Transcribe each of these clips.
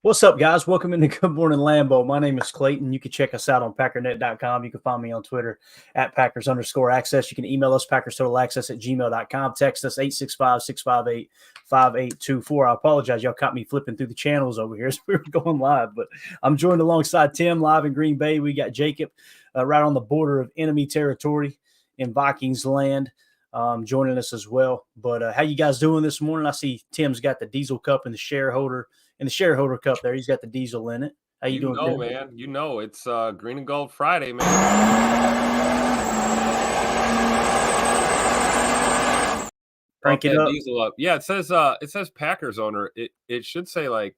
What's up, guys? Welcome into Good Morning Lambeau. My name is Clayton. You can check us out on packernet.com. You can find me on Twitter at Packers_access. You can email us, PackersTotalAccess@gmail.com. Text us 865-658-5824. I apologize. Y'all caught me flipping through the channels over here as we were going live, but I'm joined alongside Tim live in Green Bay. We got Jacob right on the border of enemy territory in Vikings land. Joining us as well. But how you guys doing this morning? I see Tim's got the diesel cup in the shareholder cup there. He's got the diesel in it. How you doing, Tim? Man? You know, it's Green and Gold Friday, man. Crank it up. Diesel up. Yeah, it says Packers owner. It should say like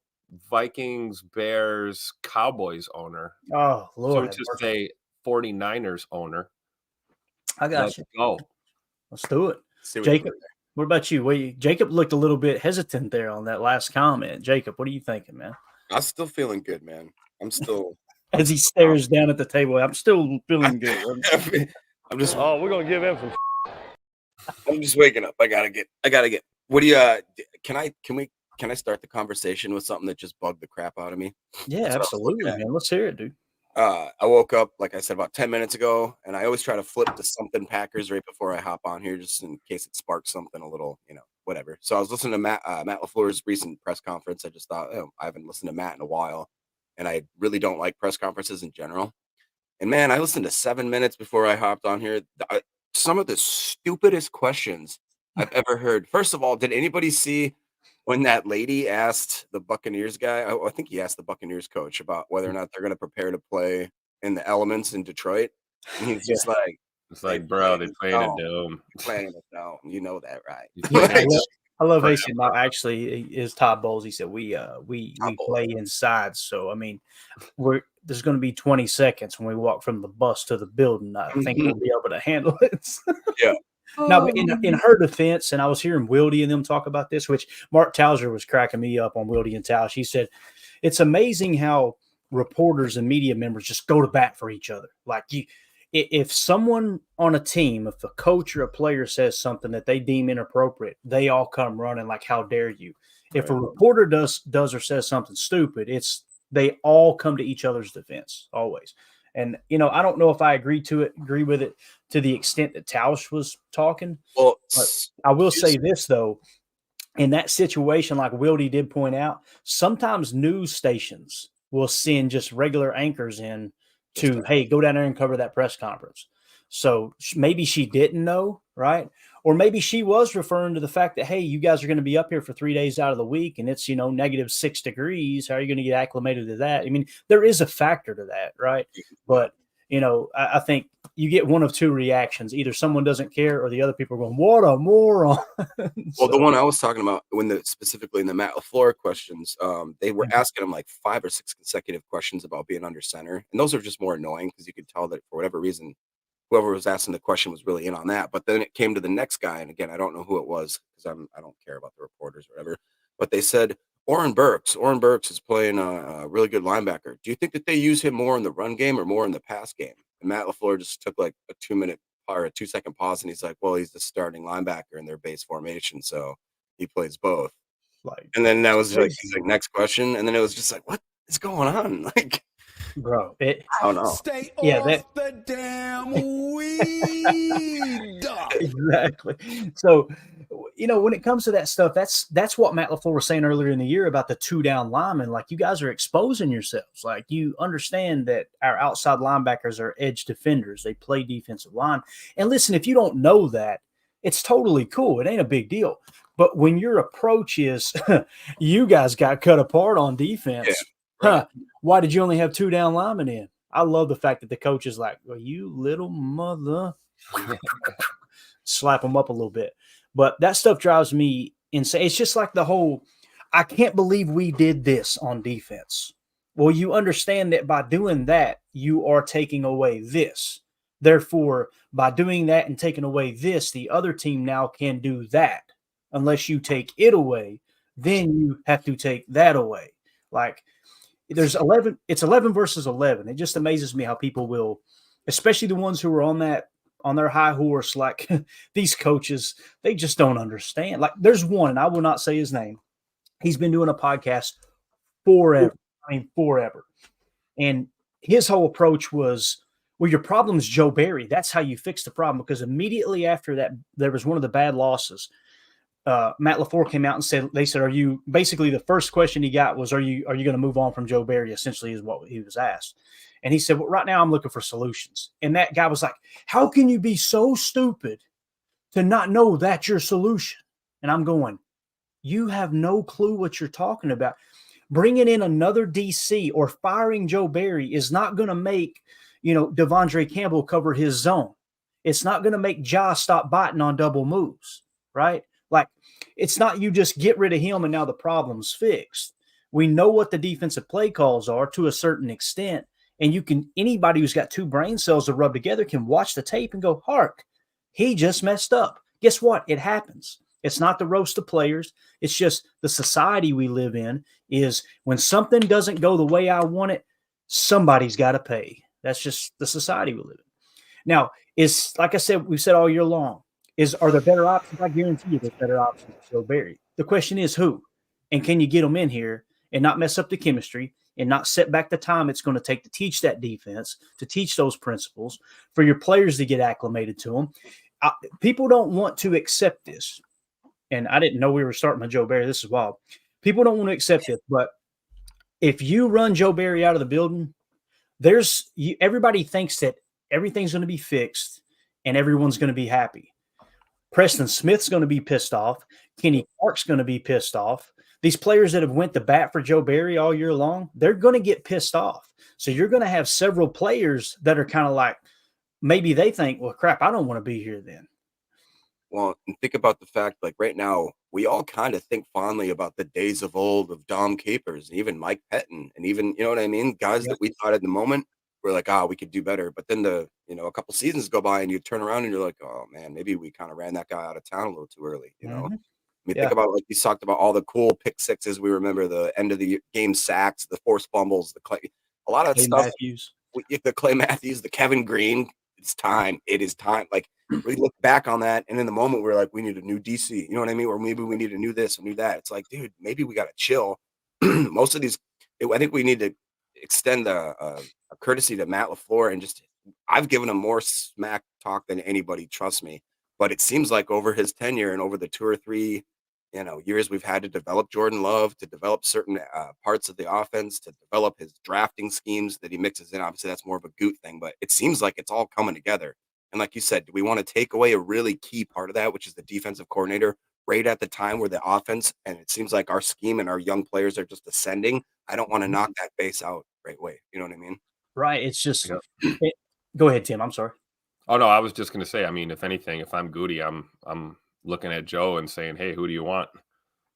Vikings, Bears, Cowboys owner. Oh, Lord. So it just say 49ers owner. I got you. Go. Let's do it. Jacob, what about you? Jacob looked a little bit hesitant there on that last comment. Jacob, what are you thinking, man? I'm still feeling good, man. I'm still as he stares down at the table. I'm still feeling good. I'm just. Oh, we're gonna give him some. I'm just waking up. I gotta get. What do you? Can I start the conversation with something that just bugged the crap out of me? Yeah, absolutely, man. Let's hear it, dude. I woke up, like I said, about 10 minutes ago, and I always try to flip to something Packers right before I hop on here, just in case it sparks something a little, whatever. So I was listening to Matt LaFleur's recent press conference. I just thought, I haven't listened to Matt in a while, and I really don't like press conferences in general. And man, I listened to 7 minutes before I hopped on here. Some of the stupidest questions I've ever heard. First of all, did anybody see when that lady asked the Buccaneers guy, I think he asked the Buccaneers coach about whether or not they're going to prepare to play in the elements in Detroit? And he's just like, it's like, bro, they play in a dome. Playing in a dome. You know that, right? I love AC. Actually, is Todd Bowles. He said we play inside. So I mean, there's going to be 20 seconds when we walk from the bus to the building. I think we'll be able to handle it. Yeah. Now, in her defense, and I was hearing Wildy and them talk about this, which Mark Tauser was cracking me up on Wildy and Tausch. He said, it's amazing how reporters and media members just go to bat for each other. Like if someone on a team, if a coach or a player says something that they deem inappropriate, they all come running like, how dare you? If a reporter does or says something stupid, they all come to each other's defense always. And, I don't know if I agree with it to the extent that Tausch was talking. Well, but I will say this, though. In that situation, like Wildy did point out, sometimes news stations will send just regular anchors in to, hey, go down there and cover that press conference. So maybe she didn't know, right? Or maybe she was referring to the fact that, hey, you guys are going to be up here for 3 days out of the week and it's, -6 degrees. How are you going to get acclimated to that? I mean, there is a factor to that, right? But, I think you get one of two reactions. Either someone doesn't care or the other people are going, what a moron. Well, the one I was talking about specifically in the Matt LaFleur questions, they were asking him like 5 or 6 consecutive questions about being under center. And those are just more annoying because you could tell that for whatever reason, whoever was asking the question was really in on that. But then it came to the next guy. And again, I don't know who it was because I don't care about the reporters or whatever. But they said, Oren Burks is playing a really good linebacker. Do you think that they use him more in the run game or more in the pass game? And Matt LaFleur just took like a 2-minute or a 2-second pause. And he's like, well, he's the starting linebacker in their base formation. So he plays both. And then that was like, next question. And then it was just like, what is going on? Like, bro, I don't know. Stay off the damn weed. Exactly. So, when it comes to that stuff, that's what Matt LaFleur was saying earlier in the year about the 2-down linemen. Like, you guys are exposing yourselves. Like, you understand that our outside linebackers are edge defenders. They play defensive line. And listen, if you don't know that, it's totally cool. It ain't a big deal. But when your approach is, you guys got cut apart on defense. Yeah, right. Why did you only have 2-down linemen in? I love the fact that the coach is like, well, you little mother. Slap them up a little bit. But that stuff drives me insane. It's just like the whole, I can't believe we did this on defense. Well, you understand that by doing that, you are taking away this. Therefore, by doing that and taking away this, the other team now can do that. Unless you take it away, then you have to take that away. Like, it's 11 versus 11. It just amazes me how people will, especially the ones who are on their high horse, like these coaches, they just don't understand. Like, there's one, and I will not say his name. He's been doing a podcast forever. I mean, forever. And his whole approach was, well, your problem is Joe Barry. That's how you fix the problem. Because immediately after that, there was one of the bad losses. Matt LaFleur came out and said, they said, are you, basically the first question he got was, are you going to move on from Joe Barry? Essentially is what he was asked. And he said, well, right now I'm looking for solutions. And that guy was like, how can you be so stupid to not know that's your solution? And I'm going, you have no clue what you're talking about. Bringing in another DC or firing Joe Barry is not going to make, Devondre Campbell cover his zone. It's not going to make Ja stop biting on double moves, right? Like, it's not you just get rid of him and now the problem's fixed. We know what the defensive play calls are to a certain extent. And anybody who's got two brain cells to rub together can watch the tape and go, hark, he just messed up. Guess what? It happens. It's not the roast of players. It's just the society we live in is when something doesn't go the way I want it, somebody's got to pay. That's just the society we live in. Now, is like I said, we've said all year long, are there better options? I guarantee you there's better options for Joe Barry. The question is who? And can you get them in here and not mess up the chemistry and not set back the time it's going to take to teach that defense, to teach those principles, for your players to get acclimated to them? People don't want to accept this. And I didn't know we were starting with Joe Barry. This is wild. People don't want to accept it, but if you run Joe Barry out of the building, everybody thinks that everything's going to be fixed and everyone's going to be happy. Preston Smith's going to be pissed off. Kenny Clark's going to be pissed off. These players that have went to bat for Joe Barry all year long, they're going to get pissed off. So you're going to have several players that are kind of like, maybe they think, well, crap, I don't want to be here then. Well, and think about the fact, like right now, we all kind of think fondly about the days of old of Dom Capers and even Mike Pettin and even, you know what I mean? Guys that we thought at the moment were like, we could do better. But then a couple seasons go by and you turn around and you're like, oh man, maybe we kind of ran that guy out of town a little too early, you know? I mean, think about, like you talked about all the cool pick sixes. We remember the end of the game sacks, the forced fumbles, a lot of that stuff. The Clay Matthews, the Kevin Green. It's time. It is time. Like, we look back on that, and in the moment, we're like, we need a new DC. You know what I mean? Or maybe we need a new this, a new that. It's like, dude, maybe we got to chill. Most of these, I think we need to extend a courtesy to Matt LaFleur and I've given him more smack talk than anybody, trust me. But it seems like over his tenure and over the 2 or 3 years we've had to develop Jordan Love, to develop certain parts of the offense, to develop his drafting schemes that he mixes in. Obviously, that's more of a Goot thing, but it seems like it's all coming together. And like you said, do we want to take away a really key part of that, which is the defensive coordinator, right at the time where the offense, and it seems like our scheme and our young players are just ascending? I don't want to knock that base out right away. You know what I mean? Right. It's just go ahead, Tim. I'm sorry. Oh no, I was just going to say, I mean, if anything, if I'm Goody, I'm looking at Joe and saying, hey, who do you want?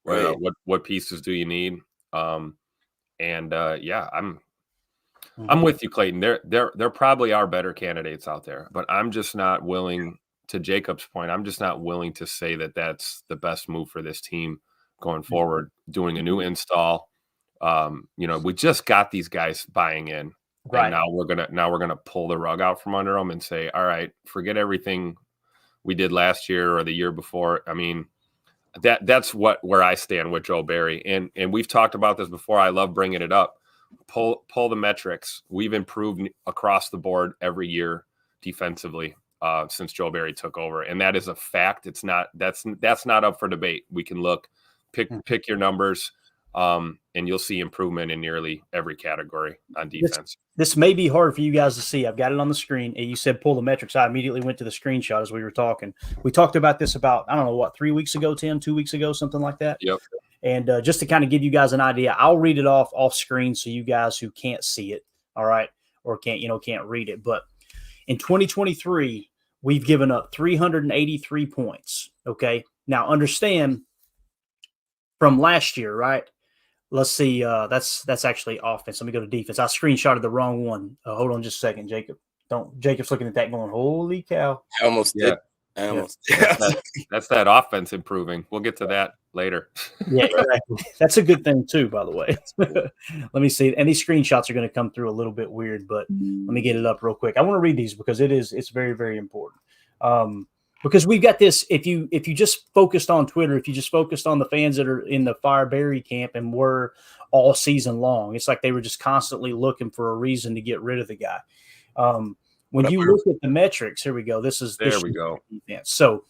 Right. What pieces do you need? I'm with you, Clayton. There probably are better candidates out there, but I'm just not willing, to Jacob's point, I'm just not willing to say that that's the best move for this team going forward. Doing a new install, we just got these guys buying in, right? And now we're gonna pull the rug out from under them and say, all right, forget everything we did last year or the year before. I mean, that's where I stand with Joe Barry, and we've talked about this before. I love bringing it up. Pull the metrics. We've improved across the board every year defensively since Joe Barry took over, and that is a fact. It's not that's not up for debate. We can pick your numbers, and you'll see improvement in nearly every category on defense. This may be hard for you guys to see. I've got it on the screen. And you said pull the metrics. I immediately went to the screenshot as we were talking. We talked about this about, I don't know, 3 weeks ago, Tim, 2 weeks ago, something like that. Yep. And just to kind of give you guys an idea, I'll read it off screen so you guys who can't see it, all right, or can't read it. But in 2023, we've given up 383 points, okay? Now, understand from last year, right? Let's see. That's actually offense. Let me go to defense. I screenshotted the wrong one. Hold on just a second, Jacob. Jacob's looking at that going, holy cow. I almost did. That's that offense improving. We'll get to that later. Yeah, exactly. That's a good thing too, by the way. Let me see. And these screenshots are going to come through a little bit weird, but let me get it up real quick. I want to read these because it's very, very important. Because we've got this. If you just focused on Twitter, if you just focused on the fans that are in the Fire Barry camp and were all season long, it's like they were just constantly looking for a reason to get rid of the guy. When you look at the metrics, here we go. There we go. Defense. So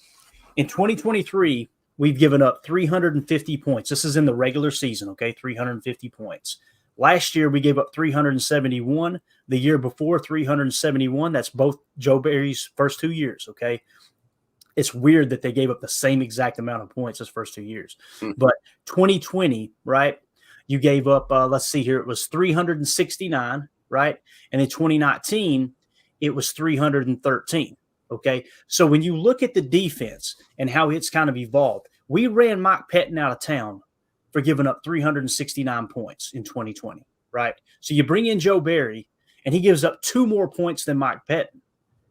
in 2023, we've given up 350 points. This is in the regular season, okay? 350 points. Last year, we gave up 371. The year before, 371. That's both Joe Barry's first 2 years, okay? It's weird that they gave up the same exact amount of points his first 2 years. But 2020, right, you gave up, let's see here, it was 369, right? And in 2019, it was 313, okay? So when you look at the defense and how it's kind of evolved, we ran Mike Pettin out of town for giving up 369 points in 2020, right? So you bring in Joe Barry, and he gives up 2 more points than Mike Pettin.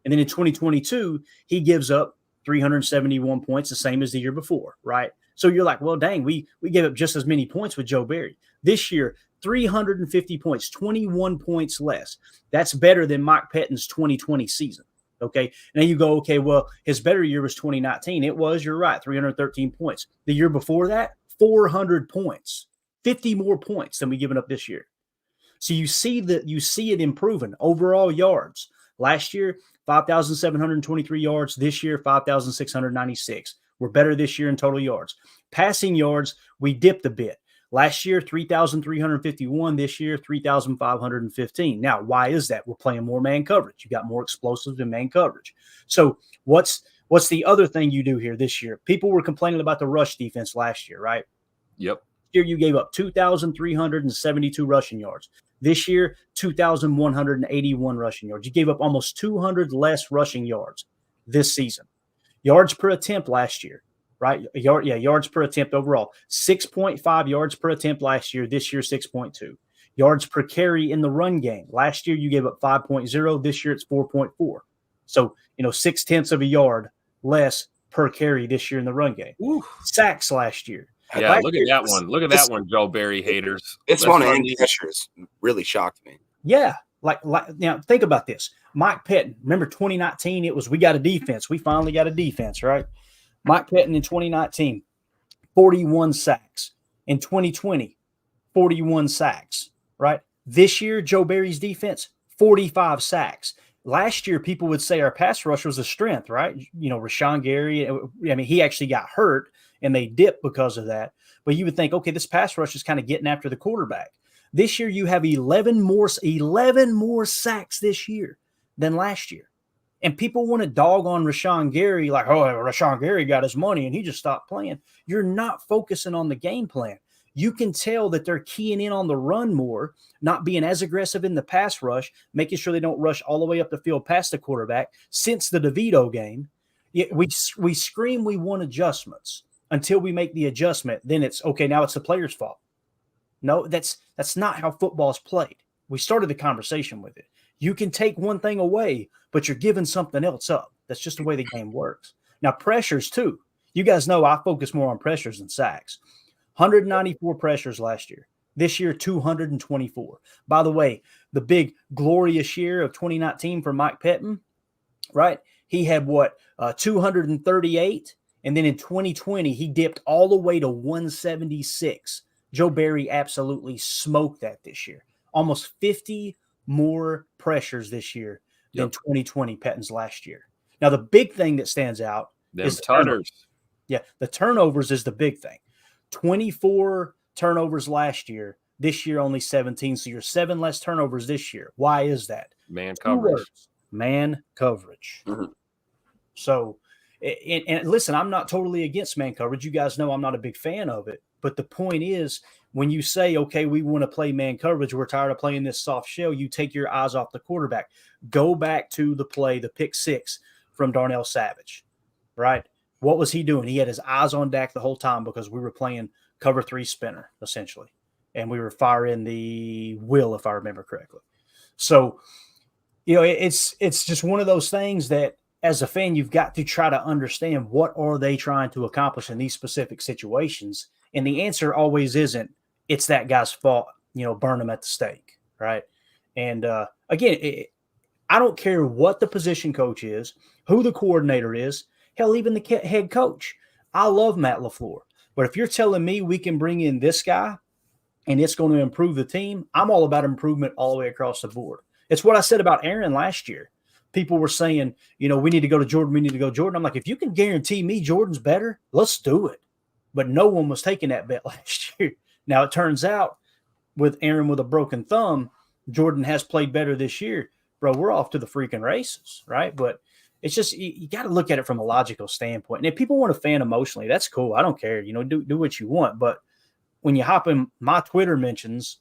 And then in 2022, he gives up 371 points, the same as the year before, right? So you're like, well, dang, we gave up just as many points with Joe Barry. This year, 350 points, 21 points less. That's better than Mike Pettin's 2020 season, okay? And then you go, okay, well, his better year was 2019. It was, you're right, 313 points. The year before that, 400 points, 50 more points than we've given up this year. So you see it improving. Overall yards. Last year, 5,723 yards. This year, 5,696. We're better this year in total yards. Passing yards, we dipped a bit. Last year, 3,351. This year, 3,515. Now, why is that? We're playing more man coverage. You got more explosives in man coverage. So what's the other thing you do here this year? People were complaining about the rush defense last year, right? Yep. Here you gave up 2,372 rushing yards. This year, 2,181 rushing yards. You gave up almost 200 less rushing yards this season. Yards per attempt last year, right? Yards per attempt overall. 6.5 yards per attempt last year. This year, 6.2. Yards per carry in the run game. Last year, you gave up 5.0. This year, it's 4.4. So, 0.6 of a yard less per carry this year in the run game. Ooh. Sacks last year. Yeah, look at that one. Look at that one, Joe Barry haters. This one and pressures really shocked me. Yeah. Like now, think about this. Mike Pettin, remember 2019, it was we got a defense. We finally got a defense, right? Mike Pettin in 2019, 41 sacks. In 2020, 41 sacks, right? This year, Joe Barry's defense, 45 sacks. Last year, people would say our pass rush was a strength, right? Rashan Gary, he actually got hurt and they dipped because of that. But you would think, okay, this pass rush is kind of getting after the quarterback. This year, you have 11 more sacks this year than last year. And people want to dog on Rashan Gary like, oh, Rashan Gary got his money and he just stopped playing. You're not focusing on the game plan. You can tell that they're keying in on the run more, not being as aggressive in the pass rush, making sure they don't rush all the way up the field past the quarterback. Since the DeVito game, we scream we want adjustments until we make the adjustment. Then it's, okay, now it's the player's fault. No, that's not how football's played. We started the conversation with it. You can take one thing away, but you're giving something else up. That's just the way the game works. Now, pressures, too. You guys know I focus more on pressures than sacks. 194 pressures last year. This year, 224. By the way, the big glorious year of 2019 for Mike Pettin, right? He had 238. And then in 2020, he dipped all the way to 176. Joe Barry absolutely smoked that this year. Almost 50 more pressures this year than 2020 Pettin's last year. Now, the big thing that stands out is the turnovers. Yeah, the turnovers is the big thing. 24 turnovers last year. This year, only 17. So you're 7 less turnovers this year. Why is that? Man coverage. Man coverage. Mm-hmm. So, and listen, I'm not totally against man coverage. You guys know I'm not a big fan of it. But the point is, when you say, okay, we want to play man coverage, we're tired of playing this soft shell, you take your eyes off the quarterback. Go back to the play, the pick 6 from Darnell Savage, right? What was he doing? He had his eyes on Dak the whole time because we were playing cover 3 spinner, essentially. And we were firing the will, if I remember correctly. So, it's just one of those things that, as a fan, you've got to try to understand what are they trying to accomplish in these specific situations. And the answer always isn't, it's that guy's fault, burn him at the stake, right? And again, I don't care what the position coach is, who the coordinator is. Hell, even the head coach. I love Matt LaFleur. But if you're telling me we can bring in this guy and it's going to improve the team, I'm all about improvement all the way across the board. It's what I said about Aaron last year. People were saying, we need to go to Jordan. We need to go Jordan. I'm like, if you can guarantee me Jordan's better, let's do it. But no one was taking that bet last year. Now, it turns out with Aaron with a broken thumb, Jordan has played better this year. Bro, we're off to the freaking races, right? But it's just you got to look at it from a logical standpoint. And if people want to fan emotionally, that's cool. I don't care. Do what you want. But when you hop in my Twitter mentions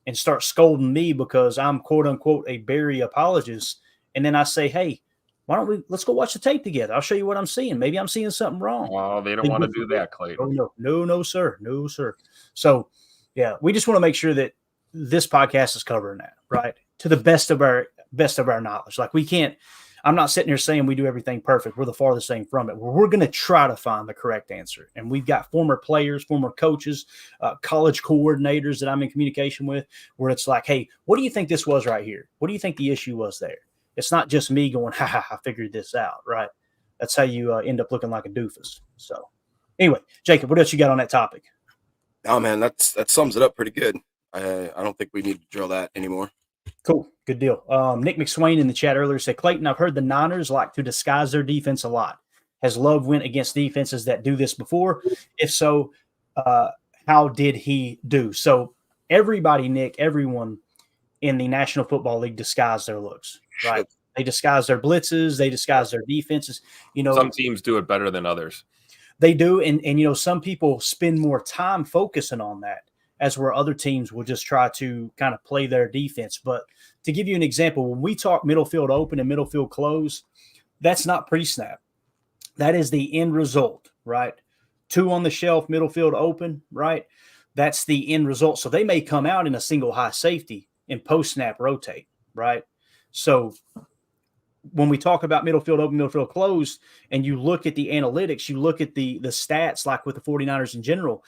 and start scolding me because I'm quote unquote a Barry apologist, and then I say, hey, let's go watch the tape together. I'll show you what I'm seeing. Maybe I'm seeing something wrong. Oh, they don't want to do that, Clayton. No, sir. So, yeah, we just want to make sure that this podcast is covering that, right? To the best of our knowledge. Like I'm not sitting here saying we do everything perfect. We're the farthest thing from it. We're going to try to find the correct answer. And we've got former players, former coaches, college coordinators that I'm in communication with where it's like, hey, what do you think this was right here? What do you think the issue was there? It's not just me going, I figured this out, right? That's how you end up looking like a doofus. So anyway, Jacob, what else you got on that topic? Oh, man, that sums it up pretty good. I don't think we need to drill that anymore. Cool. Good deal. Nick McSwain in the chat earlier said, Clayton, I've heard the Niners like to disguise their defense a lot. Has Love went against defenses that do this before? If so, how did he do? So everybody, Nick, everyone in the National Football League disguise their looks, right? They disguise their blitzes. They disguise their defenses. Some teams do it better than others. They do. And some people spend more time focusing on that, as where other teams will just try to kind of play their defense. But to give you an example, when we talk middle field open and middle field close, that's not pre-snap. That is the end result, right? 2 on the shelf, middle field open, right? That's the end result. So they may come out in a single high safety and post-snap rotate, right? So when we talk about middle field open, middle field closed, and you look at the analytics, you look at the stats, like with the 49ers in general,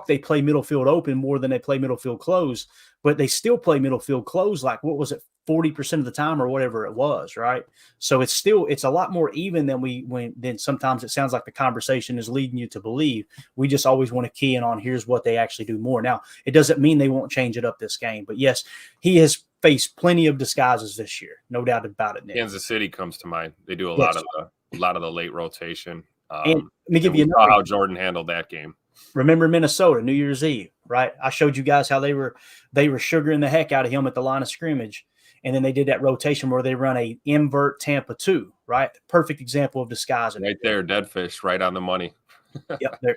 they play middle field open more than they play middle field close, but they still play middle field close, like, what was it, 40% of the time or whatever it was, right? So it's a lot more even than sometimes it sounds like the conversation is leading you to believe. We just always want to key in on here's what they actually do more. Now, it doesn't mean they won't change it up this game, but yes, he has faced plenty of disguises this year, no doubt about it, Nick. Kansas City comes to mind. They do a lot of the late rotation. And let me give you how Jordan handled that game. Remember Minnesota, New Year's Eve, right? I showed you guys how they were sugaring the heck out of him at the line of scrimmage. And then they did that rotation where they run a invert Tampa 2, right? Perfect example of disguising. Right there, dead fish, right on the money.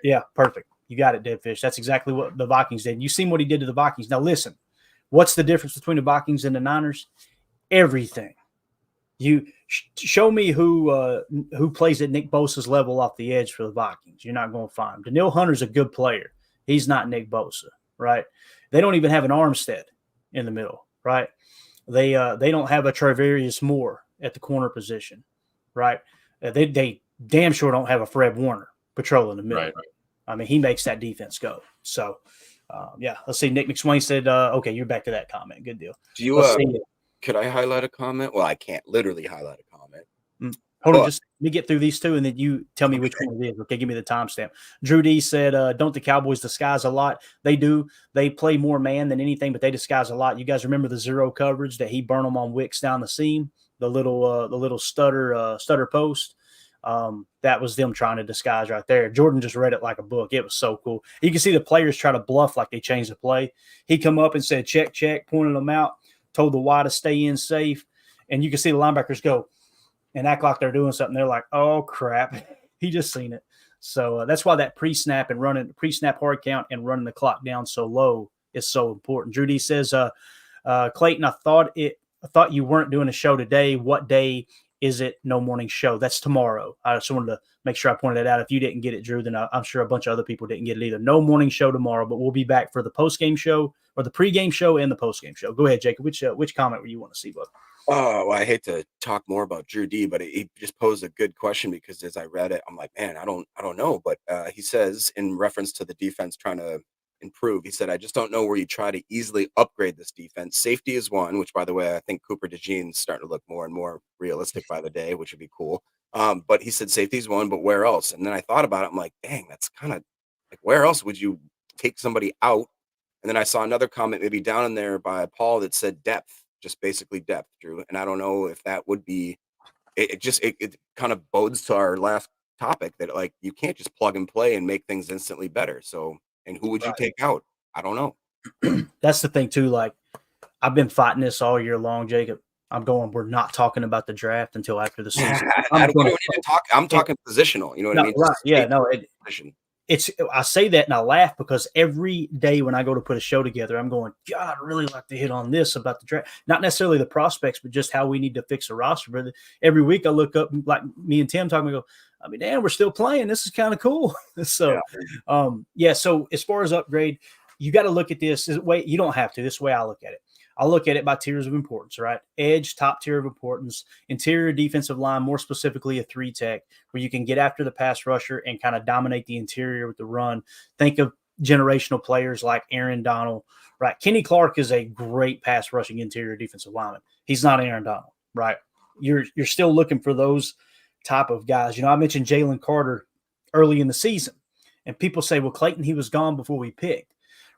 Yeah, perfect. You got it, dead fish. That's exactly what the Vikings did. You seen what he did to the Vikings. Now listen, what's the difference between the Vikings and the Niners? Everything. You show me who plays at Nick Bosa's level off the edge for the Vikings. You're not going to find him. Danielle Hunter's a good player. He's not Nick Bosa, right? They don't even have an Armstead in the middle, right? They don't have a Travarius Moore at the corner position, right? They damn sure don't have a Fred Warner patrolling the middle. Right. I mean, he makes that defense go. So, let's see. Nick McSwain said, okay, you're back to that comment. Good deal. Do you could I highlight a comment? Well, I can't literally highlight a comment. Hold on, just let me get through these two, and then you tell me which one it is. Okay, give me the timestamp. Drew D said, don't the Cowboys disguise a lot? They do. They play more man than anything, but they disguise a lot. You guys remember the zero coverage that he burned them on Wicks down the seam, the little stutter post? That was them trying to disguise right there. Jordan just read it like a book. It was so cool. You can see the players try to bluff like they changed the play. He come up and said, check, pointed them out, told the Y to stay in safe, and you can see the linebackers go and act like they're doing something. They're like, oh, crap. He just seen it. So that's why that pre-snap hard count and running the clock down so low is so important. Drew D says, Clayton, I thought you weren't doing a show today. What day is it? No morning show. That's tomorrow. I just wanted to make sure I pointed that out. If you didn't get it, Drew, then I'm sure a bunch of other people didn't get it either. No morning show tomorrow, but we'll be back for the post-game show, or the pre-game show and the post-game show. Go ahead, Jacob. Which comment would you want to see, bud? Oh, well, I hate to talk more about Drew D, but he just posed a good question, because as I read it, I'm like, man, I don't know. But he says, in reference to the defense trying to improve, he said, I just don't know where you try to easily upgrade this defense. Safety is one, which, by the way, I think Cooper DeJean's starting to look more and more realistic by the day, which would be cool. But he said safety's one, but where else? And then I thought about it. I'm like, dang, that's kind of like, where else would you take somebody out? And then I saw another comment maybe down in there by Paul that said depth, just basically depth, Drew. And I don't know if that would be, it kind of bodes to our last topic that like, you can't just plug and play and make things instantly better. So, and who would you take out? I don't know. That's the thing too. Like, I've been fighting this all year long, Jacob. We're not talking about the draft until after the season. We don't need to talk. I'm talking positional. You know what I mean? Right. Yeah. No, I say that and I laugh because every day when I go to put a show together, I'm going, God, I'd really like to hit on this about the draft. Not necessarily the prospects, but just how we need to fix a roster. But every week I look up, like me and Tim talking, I go, I mean, damn, we're still playing. This is kind of cool. So, So as far as upgrade, you got to look at this way. You don't have to. This is the way I look at it. I'll look at it by tiers of importance, right? Edge, top tier of importance. Interior defensive line, more specifically a 3-tech, where you can get after the pass rusher and kind of dominate the interior with the run. Think of generational players like Aaron Donald, right? Kenny Clark is a great pass rushing interior defensive lineman. He's not Aaron Donald, right? You're still looking for those type of guys. You know, I mentioned Jalen Carter early in the season, and people say, well, Clayton, he was gone before we picked.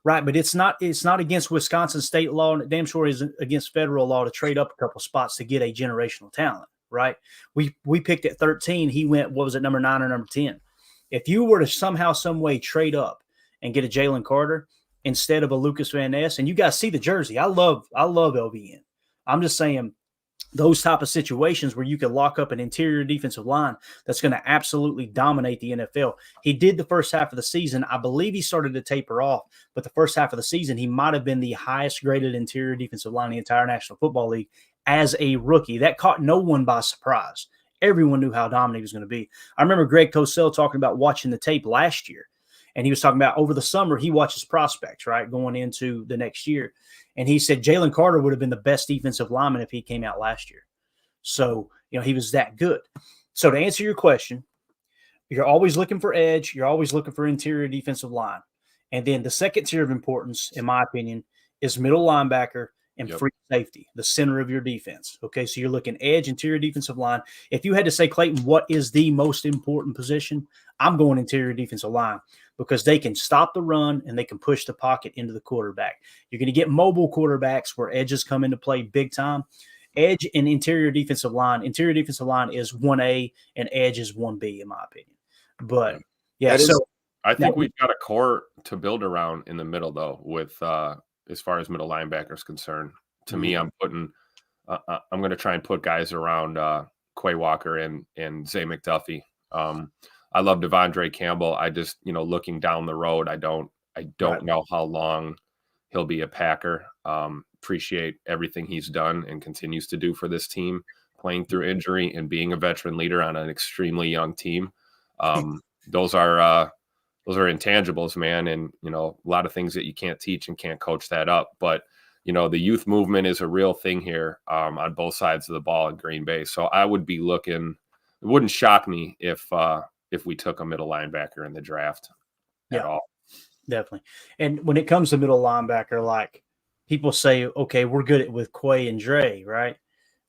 Right, but it's not against Wisconsin state law, and it damn sure is against federal law to trade up a couple spots to get a generational talent, right? We picked at 13. He went, what was it, number 9 or number 10? If you were to somehow, some way trade up and get a Jalen Carter instead of a Lucas Van Ness, and you guys see the jersey. I love LVN. I'm just saying those type of situations where you can lock up an interior defensive line that's going to absolutely dominate the NFL. He did the first half of the season. I believe he started to taper off, but the first half of the season, he might have been the highest graded interior defensive line in the entire National Football League as a rookie. That caught no one by surprise. Everyone knew how dominant he was going to be. I remember Greg Cosell talking about watching the tape last year, and he was talking about over the summer, he watches prospects, right, going into the next year. And he said Jalen Carter would have been the best defensive lineman if he came out last year. So, he was that good. So to answer your question, you're always looking for edge. You're always looking for interior defensive line. And then the second tier of importance, in my opinion, is middle linebacker and free safety, the center of your defense. Okay, so you're looking edge, interior defensive line. If you had to say, Clayton, what is the most important position? I'm going interior defensive line because they can stop the run and they can push the pocket into the quarterback. You're going to get mobile quarterbacks where edges come into play big time. Edge and interior defensive line. Interior defensive line is 1A and edge is 1B, in my opinion. But, I think we've got a core to build around in the middle, though, with as far as middle linebackers concerned. To me, I'm going to try and put guys around Quay Walker and Zay McDuffie. I love Devondre Campbell. I just, looking down the road, I don't know how long he'll be a Packer. Appreciate everything he's done and continues to do for this team, playing through injury and being a veteran leader on an extremely young team. Those are intangibles, man. And, a lot of things that you can't teach and can't coach that up. But, the youth movement is a real thing here on both sides of the ball in Green Bay. So I would be looking, it wouldn't shock me if we took a middle linebacker in the draft at all. Definitely. And when it comes to middle linebacker, like people say, okay, we're good with Quay and Dre, right?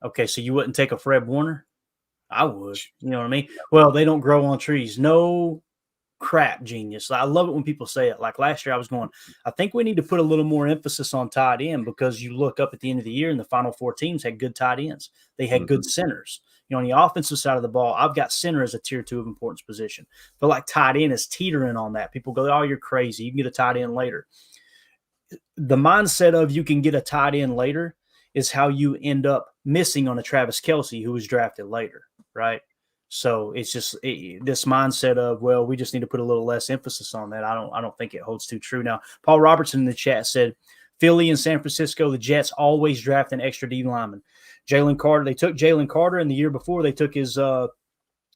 Okay, so you wouldn't take a Fred Warner? I would. You know what I mean? Well, they don't grow on trees. No crap, genius. I love it when people say it. Like last year, I was going, I think we need to put a little more emphasis on tight end because you look up at the end of the year and the final 4 teams had good tight ends. They had good centers. On the offensive side of the ball, I've got center as a tier 2 of importance position. But like tight end is teetering on that. People go, oh, you're crazy. You can get a tight end later. The mindset of you can get a tight end later is how you end up missing on a Travis Kelce who was drafted later, right? So it's just this mindset of, well, we just need to put a little less emphasis on that. I don't think it holds too true. Now, Paul Robertson in the chat said, Philly and San Francisco, the Jets always draft an extra D lineman. Jalen Carter, they took Jalen Carter, and the year before they took his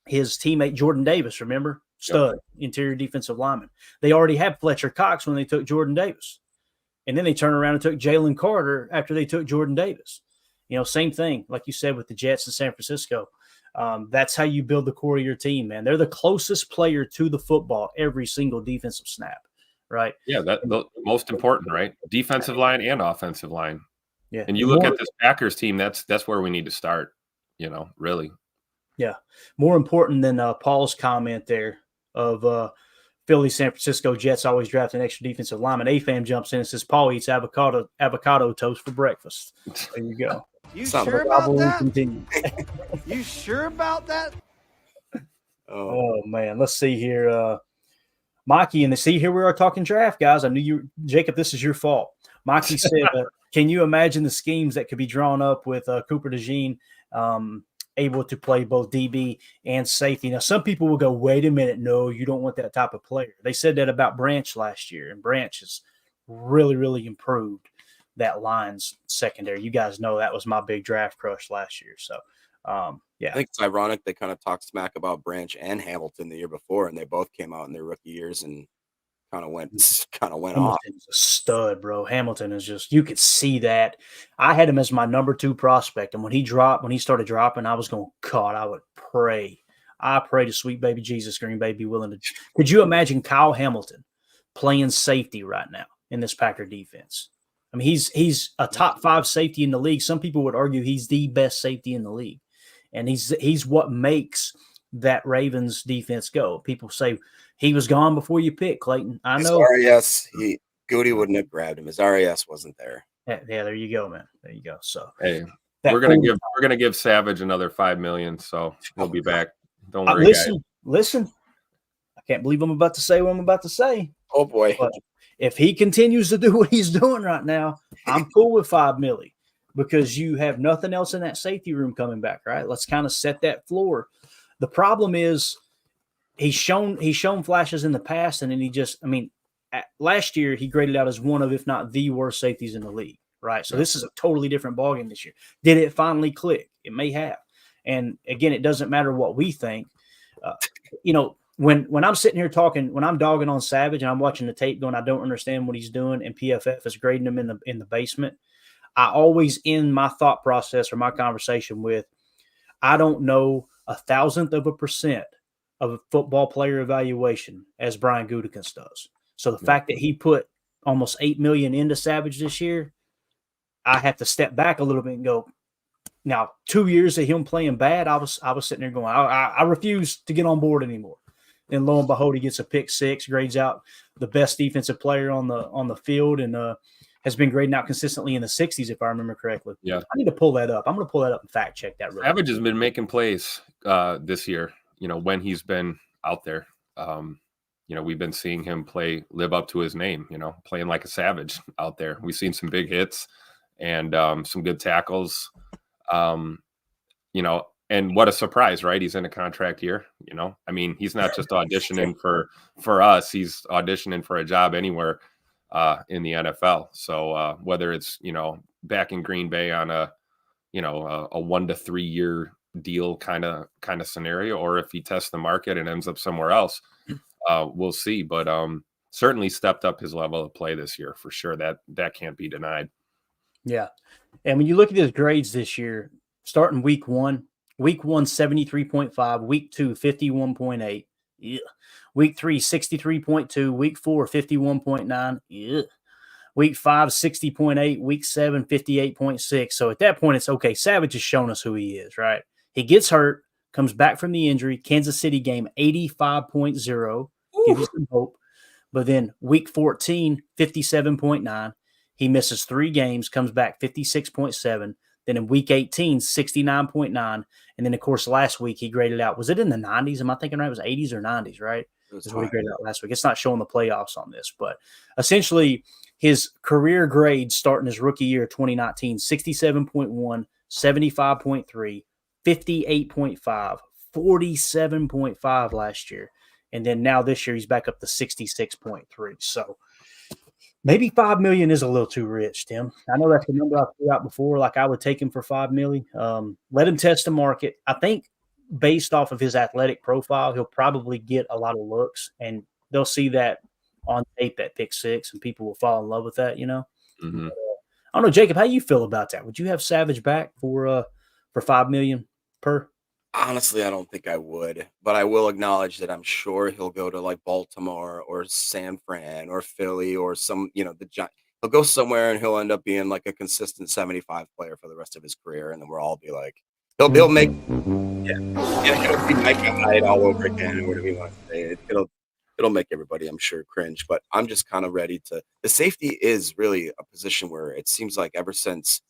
teammate Jordan Davis, remember? Stud, interior defensive lineman. They already had Fletcher Cox when they took Jordan Davis. And then they turned around and took Jalen Carter after they took Jordan Davis. Same thing, like you said, with the Jets in San Francisco. That's how you build the core of your team, man. They're the closest player to the football every single defensive snap, right? Yeah, that's the most important, right? Defensive line and offensive line. Yeah. And you look at this Packers team, that's where we need to start, really. Yeah. More important than Paul's comment there of Philly, San Francisco Jets always draft an extra defensive lineman. AFAM jumps in and says Paul eats avocado toast for breakfast. There you go. You Sounds sure like about that? Continue. You sure about that? Oh man, let's see here. Mikey, and see, here we are talking draft, guys. I knew you, Jacob, this is your fault. Mikey said, can you imagine the schemes that could be drawn up with Cooper DeJean able to play both DB and safety? Now, some people will go, wait a minute, no, you don't want that type of player. They said that about Branch last year, and Branch has really, really improved that line's secondary. You guys know that was my big draft crush last year. So, yeah. I think it's ironic they kind of talked smack about Branch and Hamilton the year before, and they both came out in their rookie years and kind of went off. Hamilton's a stud, bro. Hamilton is just, you could see that. I had him as my number 2 prospect, and when he started dropping, I was going, God, I would pray. I pray to sweet baby Jesus, Green Bay be willing to. Could you imagine Kyle Hamilton playing safety right now in this Packer defense? I mean, he's a top 5 safety in the league. Some people would argue he's the best safety in the league. And he's what makes that Ravens defense go. People say he was gone before you picked, Clayton. I know. RAS, Goody wouldn't have grabbed him. His RAS wasn't there. Yeah, there you go, man. There you go. So hey, we're gonna give Savage another $5 million, so he'll be back. Don't worry, listen. I can't believe I'm about to say what I'm about to say. Oh boy. But if he continues to do what he's doing right now, I'm cool with $5 million. Because you have nothing else in that safety room coming back, right? Let's kind of set that floor. The problem is he's shown flashes in the past, and then last year he graded out as one of, if not the worst safeties in the league, right? So this is a totally different ballgame this year. Did it finally click? It may have. And again, it doesn't matter what we think. When I'm sitting here talking, when I'm dogging on Savage and I'm watching the tape going, I don't understand what he's doing, and PFF is grading him in the basement, I always end my thought process or my conversation with, I don't know 0.001% of a football player evaluation as Brian Gutekunst does. So the fact that he put almost $8 million into Savage this year, I have to step back a little bit and go, now 2 years of him playing bad, I was sitting there going, I refuse to get on board anymore. Then lo and behold, he gets a pick 6, grades out the best defensive player on the field, and has been grading out consistently in the 60s, if I remember correctly. Yeah. I need to pull that up. I'm going to pull that up and fact check that. Savage has been making plays this year, when he's been out there. We've been seeing him live up to his name, playing like a savage out there. We've seen some big hits and some good tackles, and what a surprise, right? He's in a contract year, he's not just auditioning for us. He's auditioning for a job anywhere in the NFL. So whether it's, back in Green Bay on a 1 to 3 year deal kind of scenario, or if he tests the market and ends up somewhere else, we'll see. But certainly stepped up his level of play this year for sure. That can't be denied. Yeah. And when you look at his grades this year, starting week 1, 73.5, week 2, 51.8. Yeah. Week 3, 63.2. Week 4, 51.9. Yeah. Week 5, 60.8. Week 7, 58.6. So at that point, it's okay. Savage has shown us who he is, right? He gets hurt, comes back from the injury. Kansas City game, 85.0. Give you some hope. But then week 14, 57.9. He misses 3 games, comes back 56.7. Then in week 18, 69.9. And then, of course, last week he graded out. Was it in the 90s? Am I thinking right? It was 80s or 90s, right? That's what he graded out last week. It's not showing the playoffs on this. But essentially, his career grades starting his rookie year 2019, 67.1, 75.3, 58.5, 47.5 last year. And then now this year he's back up to 66.3. So maybe $5 million is a little too rich, Tim. I know that's the number I threw out before. Like, I would take him for $5 million. Let him test the market. I think based off of his athletic profile, he'll probably get a lot of looks, and they'll see that on tape at pick 6, and people will fall in love with that, Mm-hmm. But, I don't know, Jacob, how you feel about that? Would you have Savage back for $5 million per? Honestly, I don't think I would, but I will acknowledge that I'm sure he'll go to like Baltimore or San Fran or Philly or some, he'll go somewhere and he'll end up being like a consistent 75 player for the rest of his career. And then we'll all be like, He'll make it'll be Mike Hyde all over again, or whatever you want to say. It'll make everybody, I'm sure, cringe. But I'm just kind of ready to. The safety is really a position where it seems like ever since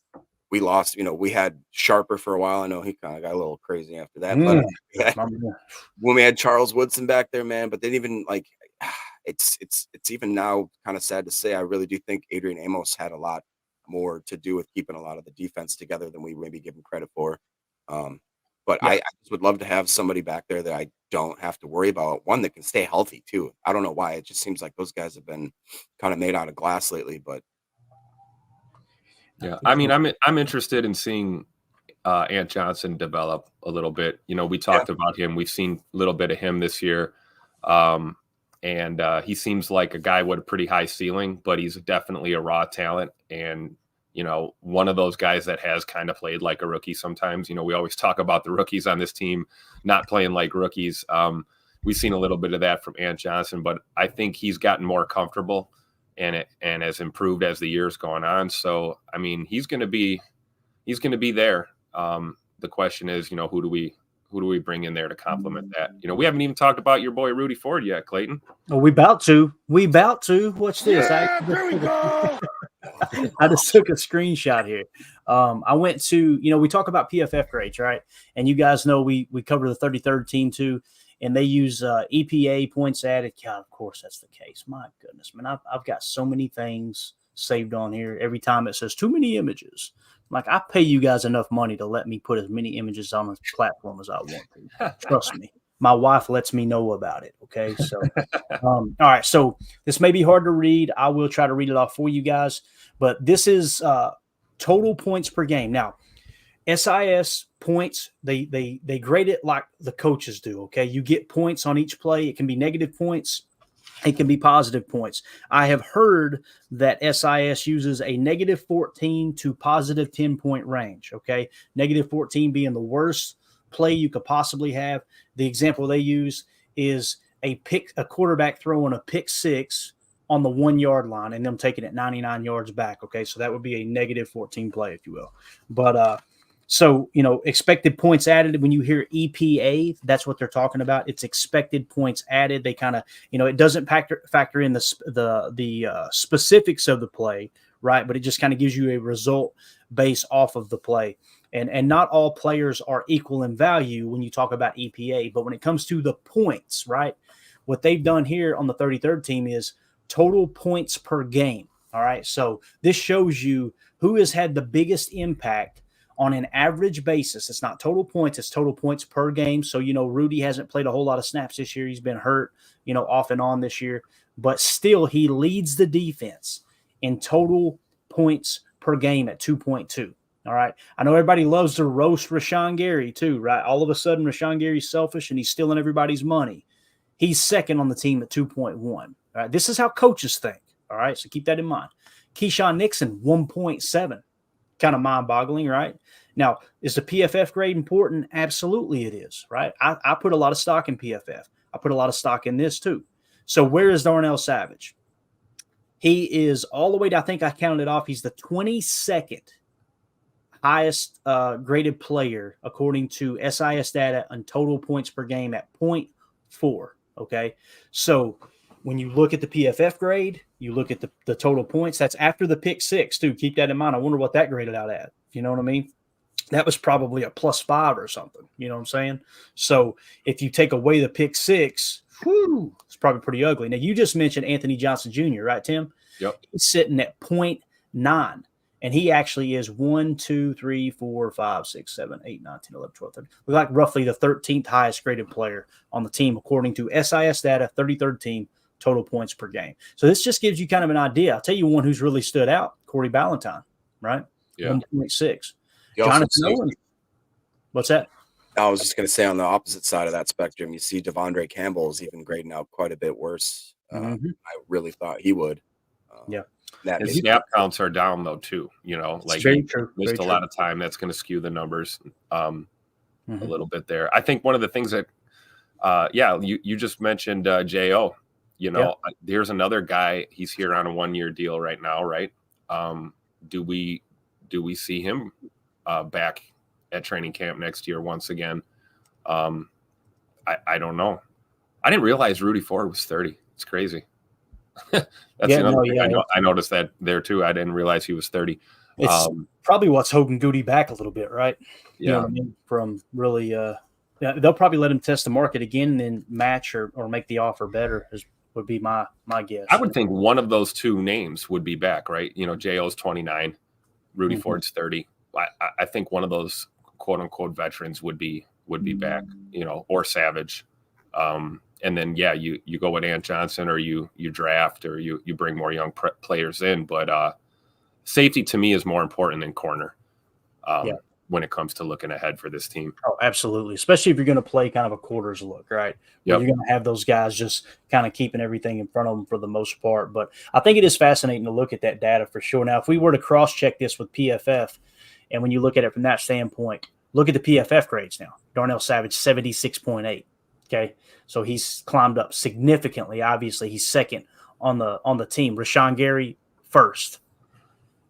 we lost, we had Sharper for a while. I know he kind of got a little crazy after that. But when we had Charles Woodson back there, man, but then even like it's even now kind of sad to say. I really do think Adrian Amos had a lot more to do with keeping a lot of the defense together than we maybe give him credit for. But I just would love to have somebody back there that I don't have to worry about. One that can stay healthy too. I don't know why. It just seems like those guys have been kind of made out of glass lately. But yeah, I mean, I'm interested in seeing Ant Johnson develop a little bit. We talked about him. We've seen a little bit of him this year, and he seems like a guy with a pretty high ceiling, but he's definitely a raw talent and. One of those guys that has kind of played like a rookie sometimes. We always talk about the rookies on this team not playing like rookies. We've seen a little bit of that from Ant Johnson, but I think he's gotten more comfortable and has improved as the year's gone on. So, I mean, he's going to be there. The question is, who do we bring in there to complement that? We haven't even talked about your boy Rudy Ford yet, Clayton. Oh, we about to. Watch this. Yeah, there we go. I just took a screenshot here. I went to, we talk about PFF grades, right? And you guys know we cover the 33rd team too, and they use EPA points added. God, of course that's the case. My goodness, man, I've got so many things saved on here. Every time it says too many images, like I pay you guys enough money to let me put as many images on the platform as I want to. Trust me. My wife lets me know about it. Okay. So, all right. So this may be hard to read. I will try to read it off for you guys, but this is total points per game. Now, SIS points, they grade it like the coaches do. Okay. You get points on each play. It can be negative points. It can be positive points. I have heard that SIS uses a negative 14 to positive 10-point range. Okay. Negative 14 being the worst play you could possibly have. The example they use is a quarterback throwing a pick six on the 1 yard line and them taking it 99 yards back. Okay. So that would be a negative 14 play, if you will. But, so, expected points added, when you hear EPA, that's what they're talking about. It's expected points added. They kind of, it doesn't factor in the specifics of the play, right? But it just kind of gives you a result based off of the play. And not all players are equal in value when you talk about EPA. But when it comes to the points, right, what they've done here on the 33rd team is total points per game. All right. So this shows you who has had the biggest impact on an average basis. It's not total points. It's total points per game. So, Rudy hasn't played a whole lot of snaps this year. He's been hurt, off and on this year. But still, he leads the defense in total points per game at 2.2. All right. I know everybody loves to roast Rashan Gary too, right? All of a sudden, Rashan Gary's selfish and he's stealing everybody's money. He's second on the team at 2.1. All right. This is how coaches think. All right. So keep that in mind. Keyshawn Nixon, 1.7. Kind of mind-boggling, right? Now, is the PFF grade important? Absolutely it is, right? I put a lot of stock in PFF. I put a lot of stock in this too. So where is Darnell Savage? He is all the way to, I think I counted it off, he's the 22nd highest graded player according to SIS data on total points per game at 0.4. Okay. So when you look at the PFF grade, you look at the total points, that's after the pick six too. Keep that in mind. I wonder what that graded out at. You know what I mean? That was probably a +5 or something. You know what I'm saying? So if you take away the pick six, it's probably pretty ugly. Now you just mentioned Anthony Johnson Jr., right, Tim? Yep. He's sitting at 0.9. And he actually is 1, 2, 3, 4, 5, 6, 7, 8, 9, 10, 11, 12, 13. We're like roughly the 13th highest graded player on the team, according to SIS data, 33rd team, total points per game. So this just gives you kind of an idea. I'll tell you one who's really stood out, Corey Ballantyne, right? Yeah. 1.6. Jonathan Owen. What's that? I was just going to say on the opposite side of that spectrum, you see Devondre Campbell is even grading out quite a bit worse. I really thought he would. Yeah. His snap counts are down though too. Like very he true. missed a lot of time. That's going to skew the numbers a little bit there. I think one of the things that, you just mentioned Jo. There's another guy. He's here on a 1-year deal right now, right? Do we see him back at training camp next year once again. I don't know. I didn't realize Rudy Ford was 30. It's crazy. That's another thing. I noticed that there too. I didn't realize he was 30. It's probably what's holding Goody back a little bit, right? Yeah. You know what I mean? From really, they'll probably let him test the market again and then match or make the offer better would be my guess. I would think one of those two names would be back, right? You know, J.O.'s 29, Rudy Ford's 30. I think one of those quote unquote veterans would be back, you know, or Savage. And then, yeah, you go with Ant Johnson, or you draft, or you bring more young players in. But safety to me is more important than corner when it comes to looking ahead for this team. Oh, absolutely. Especially if you're going to play kind of a quarters look, right? Yep. You're going to have those guys just kind of keeping everything in front of them for the most part. But I think it is fascinating to look at that data for sure. Now, if we were to cross-check this with PFF, and when you look at it from that standpoint, look at the PFF grades now. Darnell Savage, 76.8. Okay, so he's climbed up significantly. Obviously, he's second on the team. Rashan Gary, first.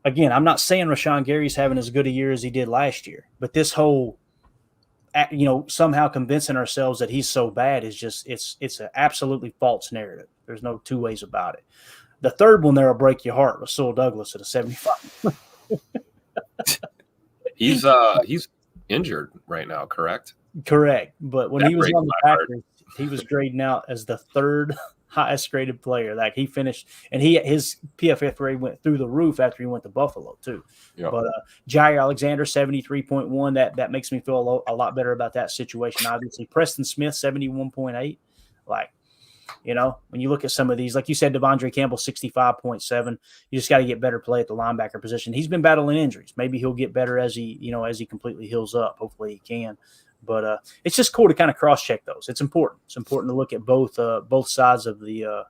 Again, I'm not saying Rashan Gary's having as good a year as he did last year, but this whole, somehow convincing ourselves that he's so bad is just it's an absolutely false narrative. There's no two ways about it. The third one there will break your heart. Rasul Douglas at a 75. He's injured right now, correct? Correct. But when he was on the Packers, he was grading out as the third highest graded player. Like he finished, and his PFF grade went through the roof after he went to Buffalo too. Yep. But Jair Alexander, 73.1. That makes me feel a lot better about that situation. Obviously, Preston Smith, 71.8. Like, when you look at some of these, like you said, Devondre Campbell, 65.7. You just got to get better play at the linebacker position. He's been battling injuries. Maybe he'll get better as he completely heals up. Hopefully he can. But it's just cool to kind of cross-check those. It's important. It's important to look at both sides of the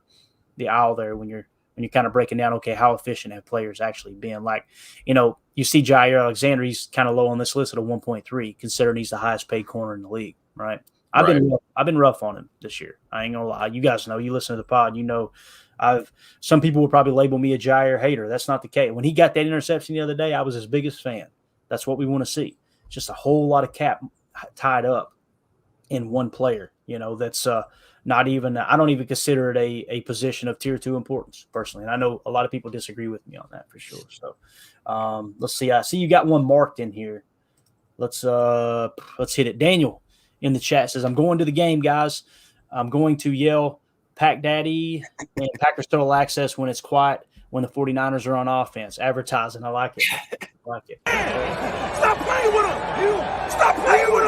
aisle there when you're kind of breaking down, okay, how efficient have players actually been? Like, you see Jair Alexander, he's kind of low on this list at a 1.3, considering he's the highest paid corner in the league, right? I've been rough on him this year. I ain't gonna lie. You guys know. You listen to the pod. Some people would probably label me a Jair hater. That's not the case. When he got that interception the other day, I was his biggest fan. That's what we want to see. Just a whole lot of cap tied up in one player. That's not even. I don't even consider it a position of tier 2 importance personally. And I know a lot of people disagree with me on that for sure. So let's see. I see you got one marked in here. Let's hit it. Daniel in the chat says, I'm going to the game, guys. I'm going to yell Pack Daddy and Packers Total Access when it's quiet, when the 49ers are on offense. Advertising. I like it. Stop playing with them. Stop playing with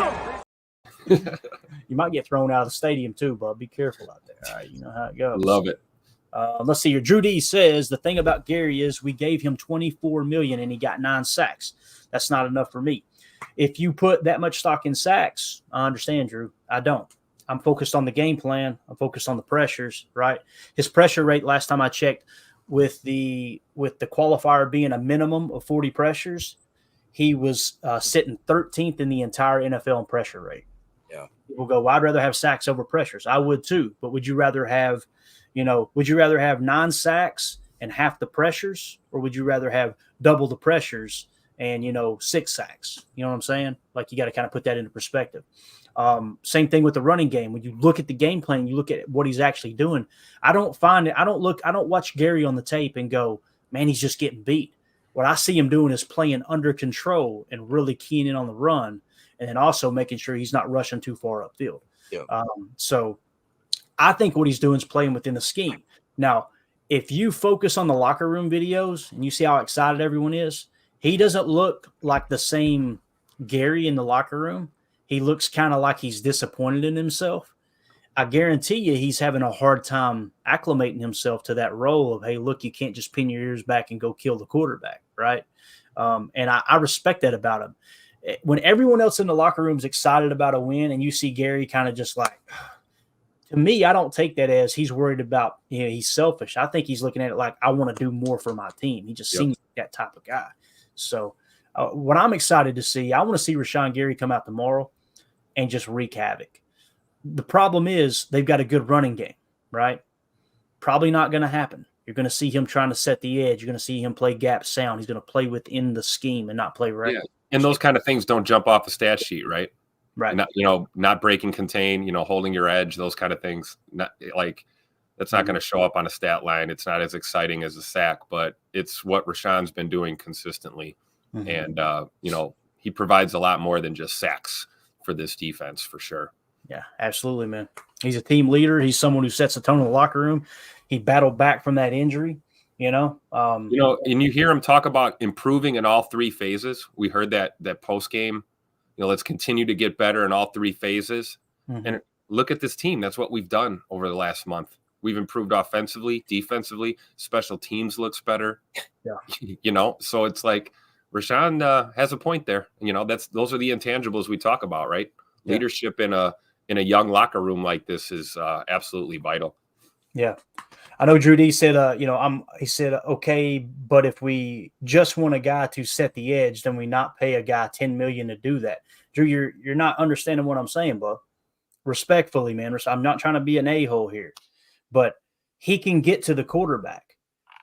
them. You might get thrown out of the stadium too, bud. Be careful out there. All right, you know how it goes. Love it. Let's see here. Drew D says, the thing about Gary is we gave him $24 million and he got 9 sacks. That's not enough for me. If you put that much stock in sacks, I understand, Drew. I don't. I'm focused on the game plan. I'm focused on the pressures, right? His pressure rate last time I checked, with the qualifier being a minimum of 40 pressures, he was sitting 13th in the entire NFL in pressure rate. Yeah. People go, well, I'd rather have sacks over pressures. I would too. But would you rather have 9 sacks and half the pressures, or would you rather have double the pressures and 6 sacks? You know what I'm saying? Like, you got to kind of put that into perspective. Same thing with the running game. When you look at the game plan, you look at what he's actually doing. I don't watch Gary on the tape and go, man, he's just getting beat. What I see him doing is playing under control and really keying in on the run, and then also making sure he's not rushing too far upfield. Yeah. So I think what he's doing is playing within the scheme. Now, if you focus on the locker room videos and you see how excited everyone is, he doesn't look like the same Gary in the locker room. He looks kind of like he's disappointed in himself. I guarantee you he's having a hard time acclimating himself to that role of, hey, look, you can't just pin your ears back and go kill the quarterback, right? And I respect that about him. When everyone else in the locker room is excited about a win and you see Gary kind of just like, to me, I don't take that as he's worried about, he's selfish. I think he's looking at it like, I want to do more for my team. He just seems like that type of guy. So what I'm excited to see, I want to see Rashan Gary come out tomorrow and just wreak havoc. The problem is they've got a good running game, right? Probably not going to happen. You're going to see him trying to set the edge. You're going to see him play gap sound. He's going to play within the scheme and not play right. And those kind of things don't jump off the stat sheet, right? Right. Not breaking contain, holding your edge, those kind of things. Not like that's not going to show up on a stat line. It's not as exciting as a sack, but it's what Rashan's been doing consistently. And he provides a lot more than just sacks for this defense for sure. Yeah, absolutely, man. He's a team leader. He's someone who sets the tone in the locker room. He battled back from that injury, and you hear him talk about improving in all three phases. We heard that post game, let's continue to get better in all three phases. And look at this team. That's what we've done over the last month. We've improved offensively, defensively, special teams looks better. Yeah. So it's like Rashan has a point there. Those are the intangibles we talk about, right? Yeah. Leadership in a young locker room like this is absolutely vital. Yeah. I know Drew D said, he said, okay, but if we just want a guy to set the edge, then we not pay a guy $10 million to do that. Drew, you're not understanding what I'm saying, bud. Respectfully, man. I'm not trying to be an a-hole here, but he can get to the quarterback.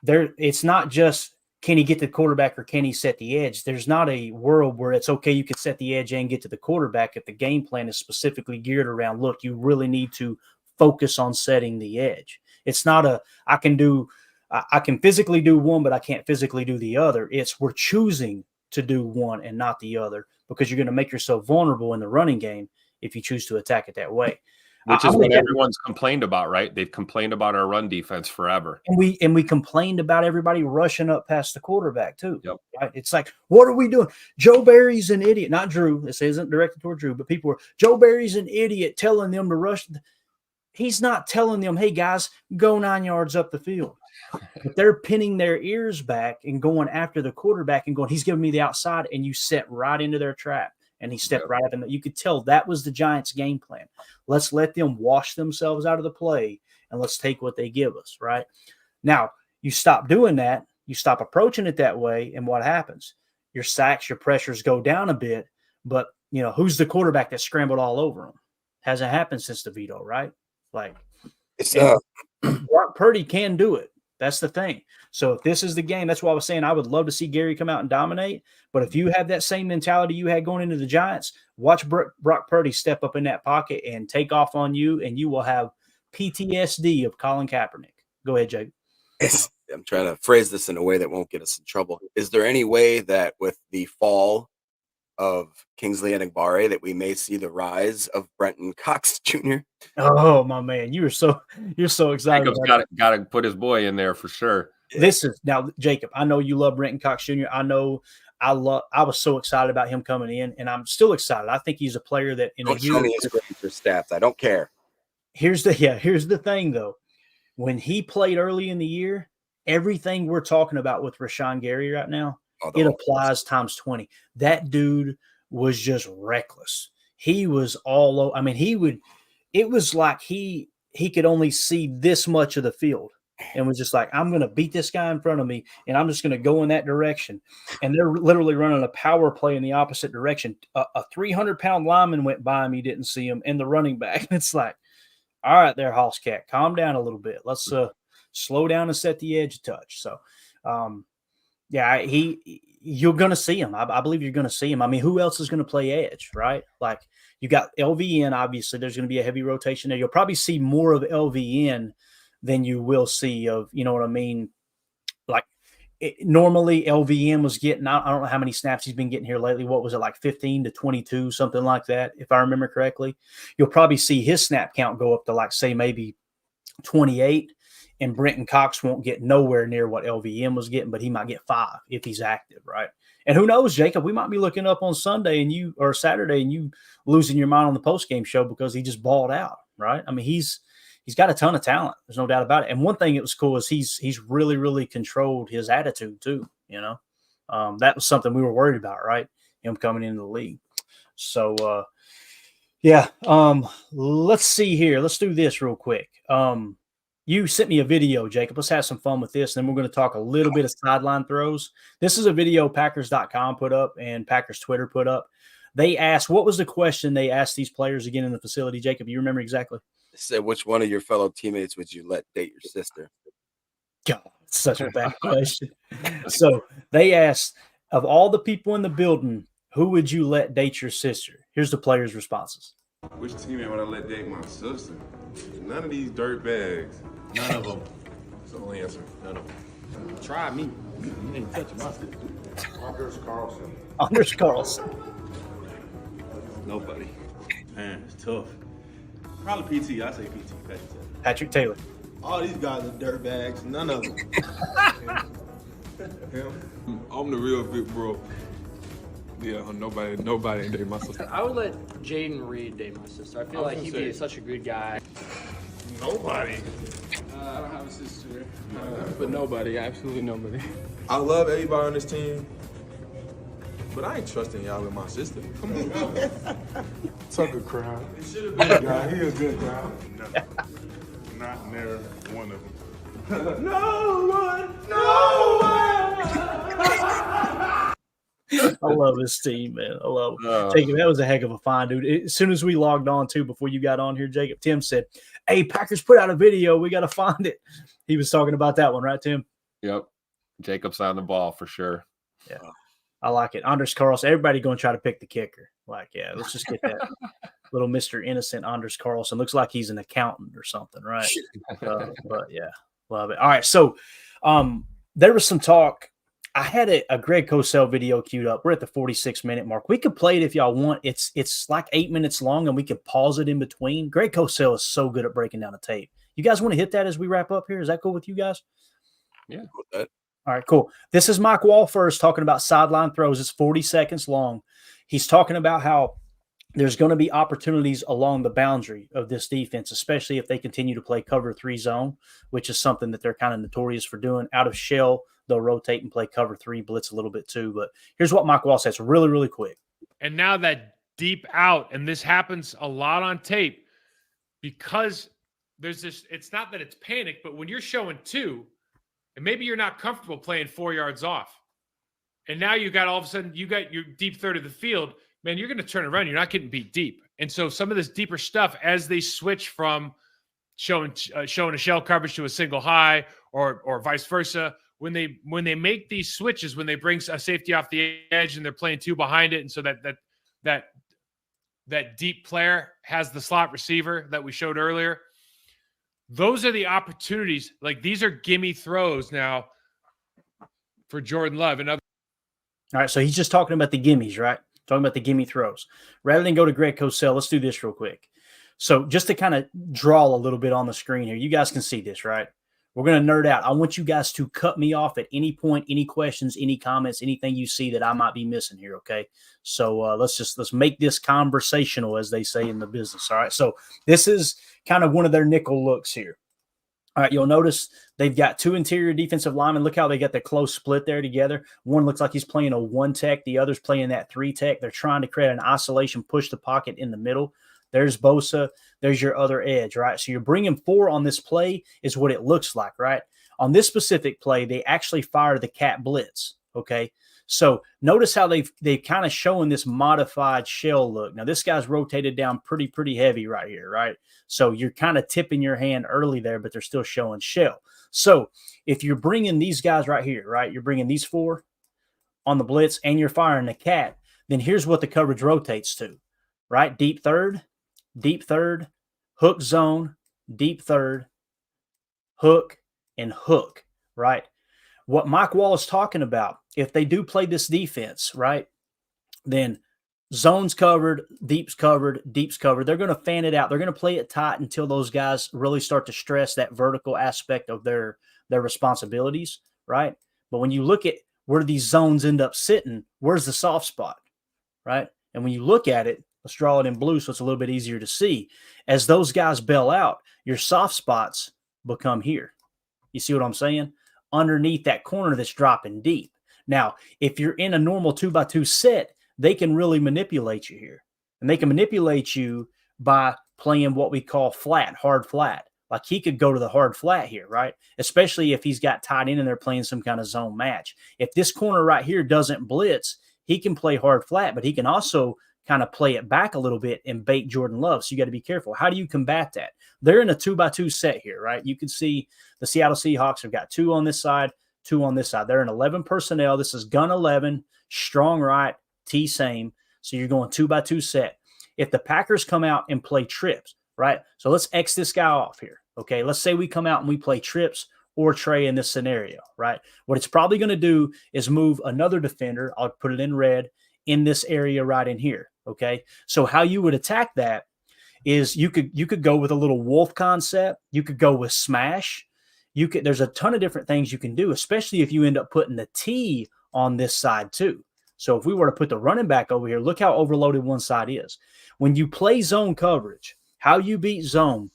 It's not just can he get to the quarterback or can he set the edge. There's not a world where it's okay, you can set the edge and get to the quarterback if the game plan is specifically geared around, look, you really need to focus on setting the edge. It's not I can physically do one, but I can't physically do the other. It's we're choosing to do one and not the other because you're going to make yourself vulnerable in the running game if you choose to attack it that way. Which is what everyone's complained about, right? They've complained about our run defense forever. And we complained about everybody rushing up past the quarterback too. Yep. Right? It's like, what are we doing? Joe Barry's an idiot. Not Drew. This isn't directed toward Drew, but people were, Joe Barry's an idiot telling them to rush. He's not telling them, hey, guys, go 9 yards up the field. But they're pinning their ears back and going after the quarterback and going, he's giving me the outside, and you set right into their trap. And he stepped right up in. You could tell that was the Giants' game plan. Let's let them wash themselves out of the play, and let's take what they give us, right? Now, you stop doing that. You stop approaching it that way, and what happens? Your sacks, your pressures go down a bit, but, who's the quarterback that scrambled all over them? Hasn't happened since DeVito, right? Like, Purdy can do it. That's the thing. So if this is the game, that's why I was saying I would love to see Gary come out and dominate. But if you have that same mentality you had going into the Giants, watch Brock Purdy step up in that pocket and take off on you, and you will have PTSD of Colin Kaepernick. Go ahead, Jake. I'm trying to phrase this in a way that won't get us in trouble. Is there any way that with the fall of Kingsley Enagbare that we may see the rise of Brenton Cox Jr.? Oh my man, you're so excited. Jacob's got to put his boy in there for sure. This is now, Jacob. I know you love Brenton Cox Jr. I know I was so excited about him coming in, and I'm still excited. I think he's a player that in Don't show me his grades or stats. I don't care. Here's the thing though. When he played early in the year, everything we're talking about with Rashan Gary right now, it applies times 20. That dude was just reckless. He was all over. I mean, it was like he could only see this much of the field and was just like, I'm going to beat this guy in front of me and I'm just going to go in that direction. And they're literally running a power play in the opposite direction. A 300-pound lineman went by him. He didn't see him, and the running back. It's like, all right there, Hosscat, calm down a little bit. Let's slow down and set the edge a touch. So, you're going to see him. I believe you're going to see him. I mean, who else is going to play edge, right? Like you got LVN, obviously there's going to be a heavy rotation there. You'll probably see more of LVN than you will see of, you know what I mean? Like normally LVN was getting, I don't know how many snaps he's been getting here lately. What was it, like 15 to 22, something like that, if I remember correctly? You'll probably see his snap count go up to like, say, maybe 28. And Brenton Cox won't get nowhere near what LVM was getting, but he might get 5 if he's active, right? And who knows, Jacob, we might be looking up on Sunday or Saturday and you losing your mind on the postgame show because he just balled out, right? I mean, he's got a ton of talent. There's no doubt about it. And one thing that was cool is he's really, really controlled his attitude too, that was something we were worried about, right? Him coming into the league. So, let's see here. Let's do this real quick. You sent me a video, Jacob. Let's have some fun with this. And then we're going to talk a little bit of sideline throws. This is a video Packers.com put up and Packers Twitter put up. They asked, what was the question they asked these players again in the facility? Jacob, you remember exactly? They said, which one of your fellow teammates would you let date your sister? God, such a bad question. So they asked, of all the people in the building, Who would you let date your sister? Here's the players' responses. Which teammate would I let date my sister? None of these dirt bags. None of them. That's the only answer. None of them. Try me. You ain't touching my sister. Anders Carlson. Anders Carlson. Nobody. Man, it's tough. Probably PT. I say PT. Patrick Taylor. All these guys are dirt bags. None of them. I'm the real big bro. Yeah, nobody ain't date my sister. I would let Jaden Reed date my sister. I feel like he'd be such a good guy. Nobody. I don't have a sister, but nobody, absolutely nobody. I love everybody on this team, but I ain't trusting y'all with my sister. Come on, man. Tucker crowd. It should have been a guy. He a good guy. No, not near one of them. No one. I love this team, man. I love it. Jacob, that was a heck of a find, dude. As soon as we logged on, too, before you got on here, Jacob, Tim said, hey, Packers put out a video. We got to find it. He was talking about that one, right, Tim? Yep. Jacob's on the ball for sure. Yeah. I like it. Anders Carlson. Everybody going to try to pick the kicker. Like, yeah, let's just get that little Mr. Innocent Anders Carlson. Looks like he's an accountant or something, right? But, yeah, love it. All right, so there was some talk. I had a Greg Cosell video queued up. We're at the 46-minute mark. We could play it if y'all want. It's like 8 minutes long, and we could pause it in between. Greg Cosell is so good at breaking down the tape. You guys want to hit that as we wrap up here? Is that cool with you guys? Yeah. All right, cool. This is Mike Wall first talking about sideline throws. It's 40 seconds long. He's talking about how there's going to be opportunities along the boundary of this defense, especially if they continue to play cover 3 zone, which is something that they're kind of notorious for doing. Out of shell, they'll rotate and play cover 3, blitz a little bit too. But here's what Mike Wall says really, really quick. And now that deep out, and this happens a lot on tape, because there's this, it's not that it's panic, but when you're showing 2, and maybe you're not comfortable playing 4 yards off, and now you got all of a sudden, you got your deep third of the field, man, you're going to turn around. You're not getting beat deep. And so some of this deeper stuff, as they switch from showing a shell coverage to a single high or vice versa, when they make these switches, when they bring a safety off the edge and they're playing 2 behind it, and so that deep player has the slot receiver that we showed earlier, those are the opportunities. Like, these are gimme throws now for Jordan Love. And all right, so he's just talking about the gimmies, right? Talking about the gimme throws. Rather than go to Greg Cosell, let's do this real quick. So just to kind of draw a little bit on the screen here, you guys can see this, right? We're going to nerd out. I want you guys to cut me off at any point, any questions, any comments, anything you see that I might be missing here, okay? So let's make this conversational, as they say in the business, all right? So this is kind of one of their nickel looks here. All right, you'll notice they've got 2 interior defensive linemen. Look how they got the close split there together. One looks like he's playing a 1 tech. The other's playing that 3 tech. They're trying to create an isolation, push the pocket in the middle. There's Bosa. There's your other edge, right? So you're bringing 4 on this play is what it looks like, right? On this specific play, they actually fired the cat blitz, okay? So notice how they've kind of shown this modified shell look. Now, this guy's rotated down pretty heavy right here, right? So you're kind of tipping your hand early there, but they're still showing shell. So if you're bringing these guys right here, right, you're bringing these 4 on the blitz and you're firing the cat, then here's what the coverage rotates to, right? Deep third, hook zone, deep third, hook, and hook, right? What Mike Wall is talking about, if they do play this defense, right, then zone's covered, deep's covered, they're going to fan it out. They're going to play it tight until those guys really start to stress that vertical aspect of their responsibilities, right? But when you look at where these zones end up sitting, where's the soft spot, right? And when you look at it, let's draw it in blue so it's a little bit easier to see. As those guys bail out, your soft spots become here. You see what I'm saying? Underneath that corner that's dropping deep. Now, if you're in a normal 2x2 set, they can really manipulate you here. And they can manipulate you by playing what we call flat, hard flat. Like, he could go to the hard flat here, right? Especially if he's got tight end and they're playing some kind of zone match. If this corner right here doesn't blitz, he can play hard flat, but he can also kind of play it back a little bit and bait Jordan Love. So you got to be careful. How do you combat that? They're in a 2x2 set here, right? You can see the Seattle Seahawks have got 2 on this side, 2 on this side. They're in 11 personnel. This is gun 11, strong right, T same. So you're going 2x2 set. If the Packers come out and play trips, right? So let's X this guy off here. Okay. Let's say we come out and we play trips or Trey in this scenario, right? What it's probably going to do is move another defender. I'll put it in red in this area right in here. Okay. So how you would attack that is you could go with a little wolf concept. You could go with smash. There's a ton of different things you can do, especially if you end up putting the T on this side too. So if we were to put the running back over here, look how overloaded one side is. When you play zone coverage, how you beat zone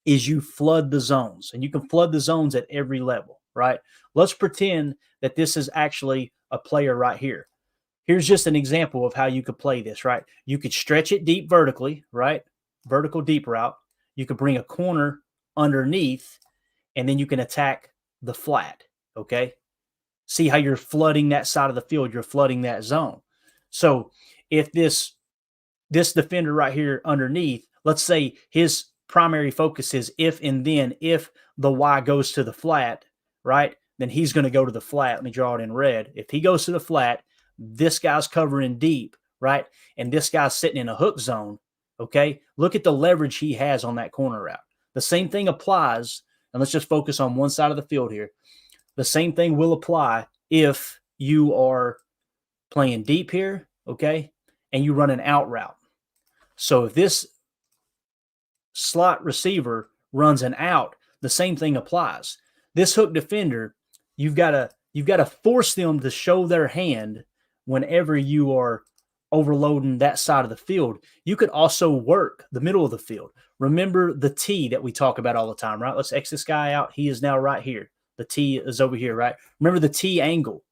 is you flood the zones, and you can flood the zones at every level, right? Let's pretend that this is actually a player right here. Here's just an example of how you could play this, right? You could stretch it deep vertically, right? Vertical deep route. You could bring a corner underneath, and then you can attack the flat, okay? See how you're flooding that side of the field. You're flooding that zone. So if this defender right here underneath, let's say his primary focus is if and then if the Y goes to the flat, right, then he's going to go to the flat. Let me draw it in red. If he goes to the flat, this guy's covering deep, right, and this guy's sitting in a hook zone, okay? Look at the leverage he has on that corner route. The same thing applies, and let's just focus on one side of the field here. The same thing will apply if you are playing deep here, okay, and you run an out route. So if this slot receiver runs an out, the same thing applies. This hook defender, you've got to force them to show their hand whenever you are overloading that side of the field. You could also work the middle of the field. Remember the T that we talk about all the time, right? Let's X this guy out. He is now right here. The T is over here, right? Remember the T angle,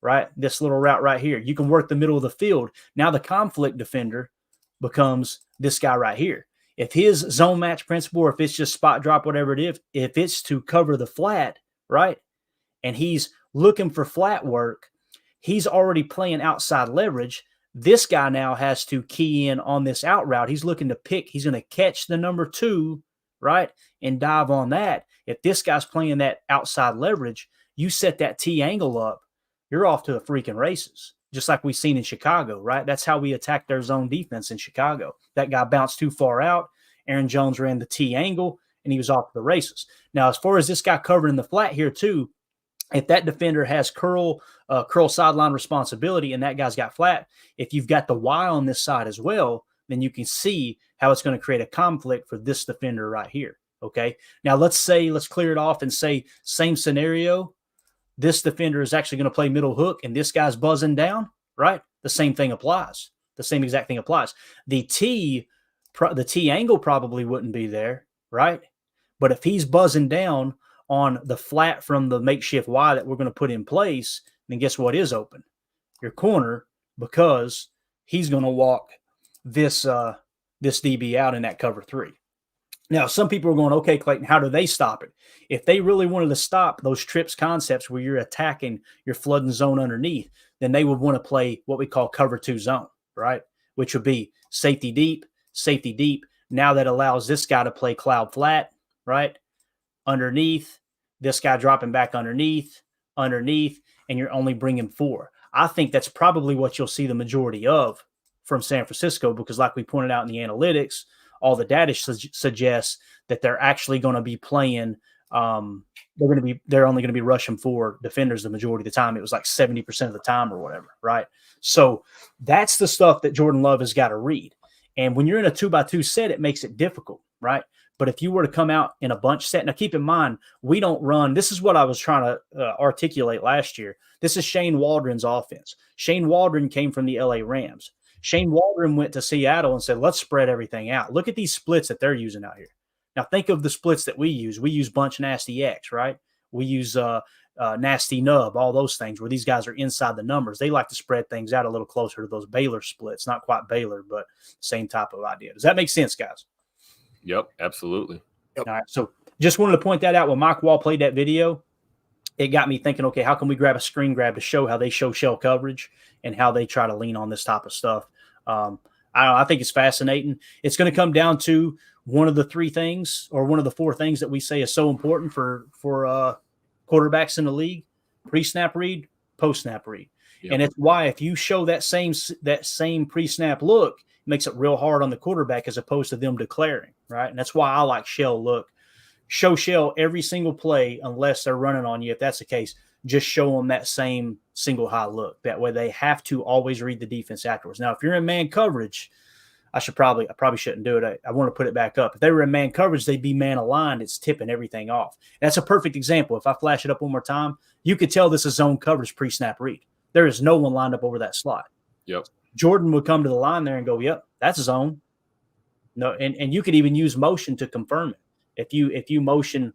right? This little route right here. You can work the middle of the field. Now the conflict defender becomes this guy right here. If his zone match principle, or if it's just spot drop, whatever it is, if it's to cover the flat, right, and he's looking for flat work, he's already playing outside leverage. This guy now has to key in on this out route. He's looking to pick. He's going to catch the number 2, right, and dive on that. If this guy's playing that outside leverage, you set that T angle up, you're off to the freaking races, just like we've seen in Chicago, right? That's how we attacked their zone defense in Chicago. That guy bounced too far out. Aaron Jones ran the T angle, and he was off to the races. Now, as far as this guy covering the flat here too, if that defender has curl sideline responsibility and that guy's got flat, if you've got the Y on this side as well, then you can see how it's going to create a conflict for this defender right here. Okay. Now let's clear it off and say same scenario. This defender is actually going to play middle hook and this guy's buzzing down, right? The same thing applies. The same exact thing applies. The T angle probably wouldn't be there, right? But if he's buzzing down on the flat from the makeshift Y that we're going to put in place, then guess what is open? Your corner, because he's going to walk this DB out in that cover 3. Now, some people are going, okay, Clayton, how do they stop it? If they really wanted to stop those trips concepts where you're attacking your flooding zone underneath, then they would want to play what we call cover 2 zone, right? Which would be safety deep. Now that allows this guy to play cloud flat, right? Underneath, this guy dropping back underneath, and you're only bringing 4. I think that's probably what you'll see the majority of from San Francisco, because like we pointed out in the analytics, all the data suggests that they're actually going to be playing. They're only going to be rushing 4 defenders the majority of the time. It was like 70% of the time or whatever, right? So that's the stuff that Jordan Love has got to read. And when you're in a 2x2 set, it makes it difficult, right? But if you were to come out in a bunch set, now keep in mind, we don't run. This is what I was trying to articulate last year. This is Shane Waldron's offense. Shane Waldron came from the LA Rams. Shane Waldron went to Seattle and said, let's spread everything out. Look at these splits that they're using out here. Now think of the splits that we use. We use bunch nasty X, right? We use nasty nub, all those things where these guys are inside the numbers. They like to spread things out a little closer to those Baylor splits. Not quite Baylor, but same type of idea. Does that make sense, guys? Yep, absolutely. Yep. All right. So just wanted to point that out. When Mike Wall played that video, it got me thinking, okay, how can we grab a screen grab to show how they show shell coverage and how they try to lean on this type of stuff? I think it's fascinating. It's going to come down to one of the 3 things or one of the 4 things that we say is so important for quarterbacks in the league: pre-snap read, post-snap read. And it's why if you show that same pre-snap look, it makes it real hard on the quarterback as opposed to them declaring, right? And that's why I like shell look. Show shell every single play unless they're running on you. If that's the case, just show them that same single high look. That way they have to always read the defense afterwards. Now, if you're in man coverage, I probably shouldn't do it. I want to put it back up. If they were in man coverage, they'd be man aligned. It's tipping everything off. That's a perfect example. If I flash it up one more time, you could tell this is zone coverage pre-snap read. There is no one lined up over that slot. Yep. Jordan would come to the line there and go, yep, that's a zone. No, and you could even use motion to confirm it. If you motion,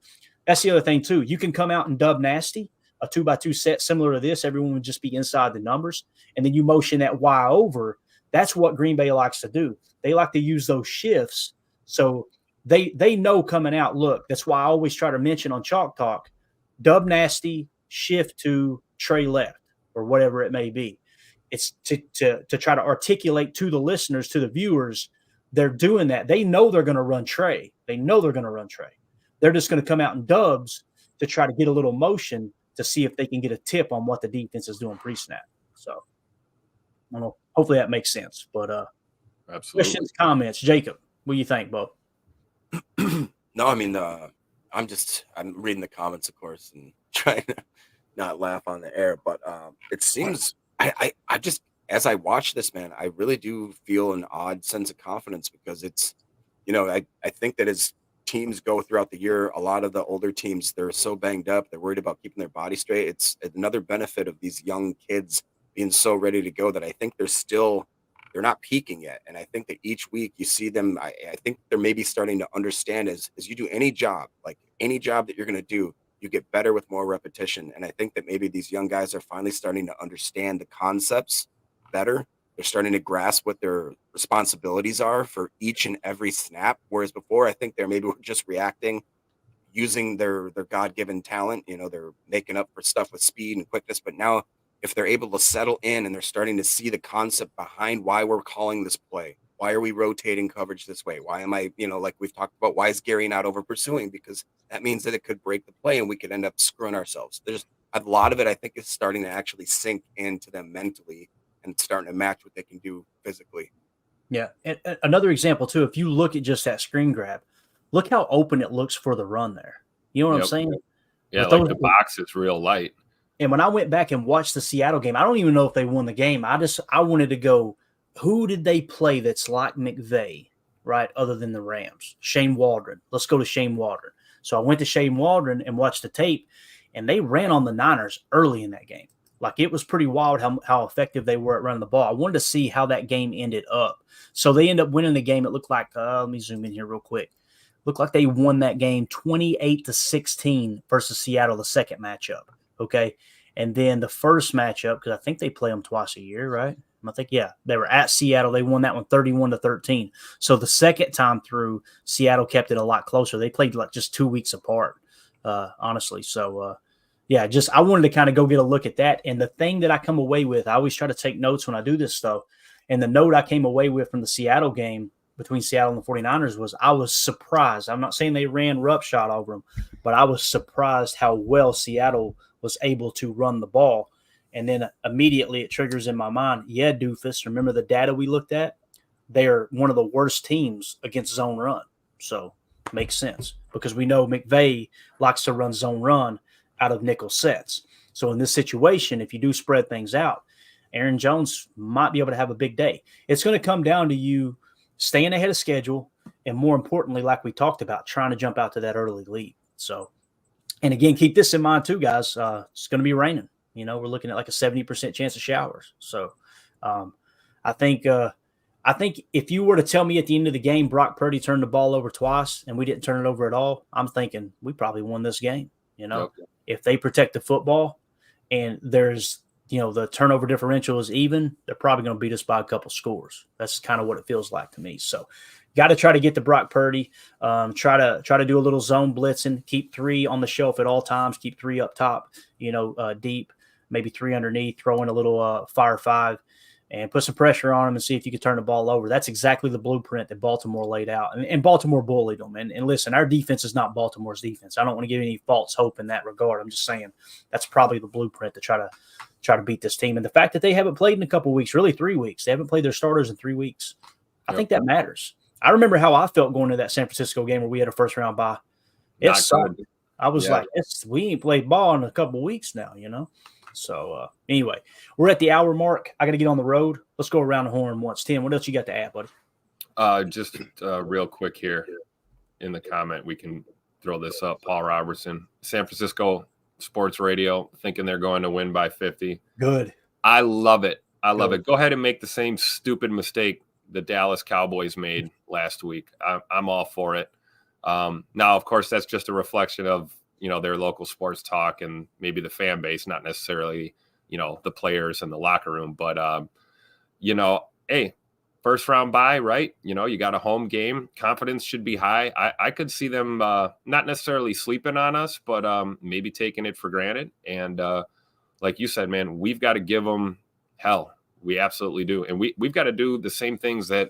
that's the other thing too. You can come out and dub nasty, a 2x2 set similar to this. Everyone would just be inside the numbers. And then you motion that Y over. That's what Green Bay likes to do. They like to use those shifts. So they know coming out, look, that's why I always try to mention on Chalk Talk, dub nasty, shift to tray left or whatever it may be. It's to try to articulate to the listeners, to the viewers, they're doing that. They know they're going to run tray. They're just going to come out in dubs to try to get a little motion to see if they can get a tip on what the defense is doing pre-snap. So I don't know. Hopefully that makes sense. But absolutely. Questions, comments, Jacob. What do you think, Bo? No, I mean, I'm reading the comments, of course, and trying to not laugh on the air. But it seems I just, as I watch this, man, I really do feel an odd sense of confidence because it's, I think that as teams go throughout the year, a lot of the older teams, they're so banged up, they're worried about keeping their body straight. It's another benefit of these young kids being so ready to go that I think they're not peaking yet. And I think that each week you see them, I think they're maybe starting to understand as you do any job, like any job that you're going to do, you get better with more repetition. And I think that maybe these young guys are finally starting to understand the concepts better. They're starting to grasp what their responsibilities are for each and every snap. Whereas before, I think they're maybe just reacting, using their God-given talent. They're making up for stuff with speed and quickness. But now if they're able to settle in and they're starting to see the concept behind why we're calling this play, why are we rotating coverage this way? Why am I, like we've talked about, why is Gary not over pursuing? Because that means that it could break the play and we could end up screwing ourselves. There's a lot of it, I think, is starting to actually sink into them mentally and starting to match what they can do physically. Yeah. And another example too, if you look at just that screen grab, look how open it looks for the run there. You know what I'm saying? Yeah, like the box is real light. And when I went back and watched the Seattle game, I don't even know if they won the game. I wanted to go, who did they play that's like McVay, right, other than the Rams? Shane Waldron. Let's go to Shane Waldron. So I went to Shane Waldron and watched the tape, and they ran on the Niners early in that game. Like, it was pretty wild how effective they were at running the ball. I wanted to see how that game ended up. So they ended up winning the game. It looked like, let me zoom in here real quick. Looked like they won that game 28-16 versus Seattle, the second matchup. Okay. And then the first matchup, because I think they play them twice a year, right? I think, yeah, they were at Seattle. They won that one 31-13. So the second time through, Seattle kept it a lot closer. They played like just 2 weeks apart, honestly. So, yeah, I wanted to kind of go get a look at that. And the thing that I come away with, I always try to take notes when I do this stuff. And the note I came away with from the Seattle game between Seattle and the 49ers was I was surprised. I'm not saying they ran roughshod over them, but I was surprised how well Seattle was able to run the ball. And then immediately it triggers in my mind, yeah, doofus, remember the data we looked at? They're one of the worst teams against zone run. So makes sense because we know McVay likes to run zone run out of nickel sets. So in this situation, if you do spread things out, Aaron Jones might be able to have a big day. It's going to come down to you staying ahead of schedule and, more importantly, like we talked about, trying to jump out to that early lead. So, and again, keep this in mind too, guys. It's going to be raining. We're looking at like a 70% chance of showers. So I think if you were to tell me at the end of the game, Brock Purdy turned the ball over twice and we didn't turn it over at all, I'm thinking we probably won this game. Okay. If they protect the football and there's, the turnover differential is even, they're probably going to beat us by a couple scores. That's kind of what it feels like to me. So got to try to get to Brock Purdy, try to do a little zone blitzing, keep 3 on the shelf at all times, keep 3 up top, deep, maybe 3 underneath, throw in a little fire 5. and put some pressure on them and see if you can turn the ball over. That's exactly the blueprint that Baltimore laid out. And Baltimore bullied them. And listen, our defense is not Baltimore's defense. I don't want to give any false hope in that regard. I'm just saying that's probably the blueprint to try to beat this team. And the fact that they haven't played in a couple of weeks, really 3 weeks, they haven't played their starters in 3 weeks. I think that matters. I remember how I felt going to that San Francisco game where we had a first-round bye. It sucked. I was like, we ain't played ball in a couple of weeks now, you know? So, anyway, we're at the hour mark. I got to get on the road. Let's go around the horn once. Tim, what else you got to add, buddy? Just real quick here in the comment, we can throw this up. Paul Robertson, San Francisco Sports Radio, thinking they're going to win by 50. Good. I love it. I love it. Go ahead and make the same stupid mistake the Dallas Cowboys made last week. I'm all for it. Now, of course, that's just a reflection of, their local sports talk and maybe the fan base, not necessarily, the players in the locker room. But, hey, first round bye, right? You got a home game. Confidence should be high. I could see them not necessarily sleeping on us, but maybe taking it for granted. And like you said, man, we've got to give them hell. We absolutely do. And we've got to do the same things that,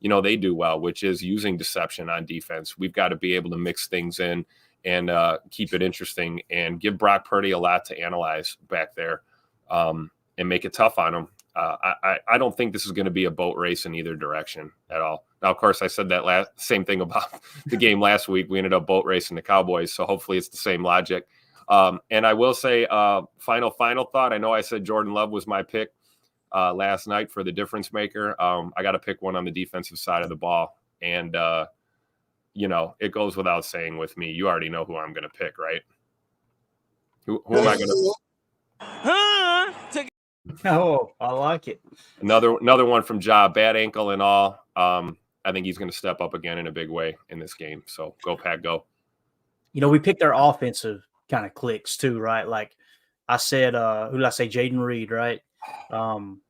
they do well, which is using deception on defense. We've got to be able to mix things in and keep it interesting and give Brock Purdy a lot to analyze back there and make it tough on him. I don't think this is going to be a boat race in either direction at all. Now, of course, I said that same thing about the game last week. We ended up boat racing the Cowboys, so hopefully it's the same logic. And I will say, final thought. I know I said Jordan Love was my pick last night for the difference maker. I got to pick one on the defensive side of the ball. And, it goes without saying with me. You already know who I'm going to pick, right? Who am I going to Oh, I like it. Another one from Ja, bad ankle and all. I think he's going to step up again in a big way in this game. So go Pack, go. We picked our offensive kind of clicks too, right? Like I said, who did I say? Jaden Reed, right?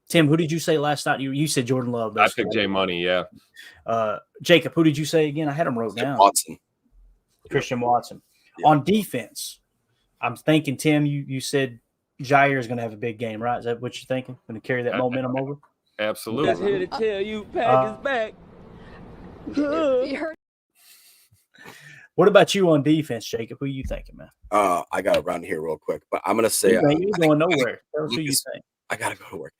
Tim, who did you say last night? You said Jordan Love. Basically. I picked Jay Money, yeah. Jacob, who did you say again? I had him wrote down. Christian Watson. Yeah. On defense, I'm thinking, Tim, you said Jair is going to have a big game, right? Is that what you're thinking? Going to carry that momentum over? Absolutely. Just here to tell you, Pack is back. What about you on defense, Jacob? Who are you thinking, man? I got to run here real quick, but I'm going to say – you ain't going nowhere. Tell us who you think. I got to go to work.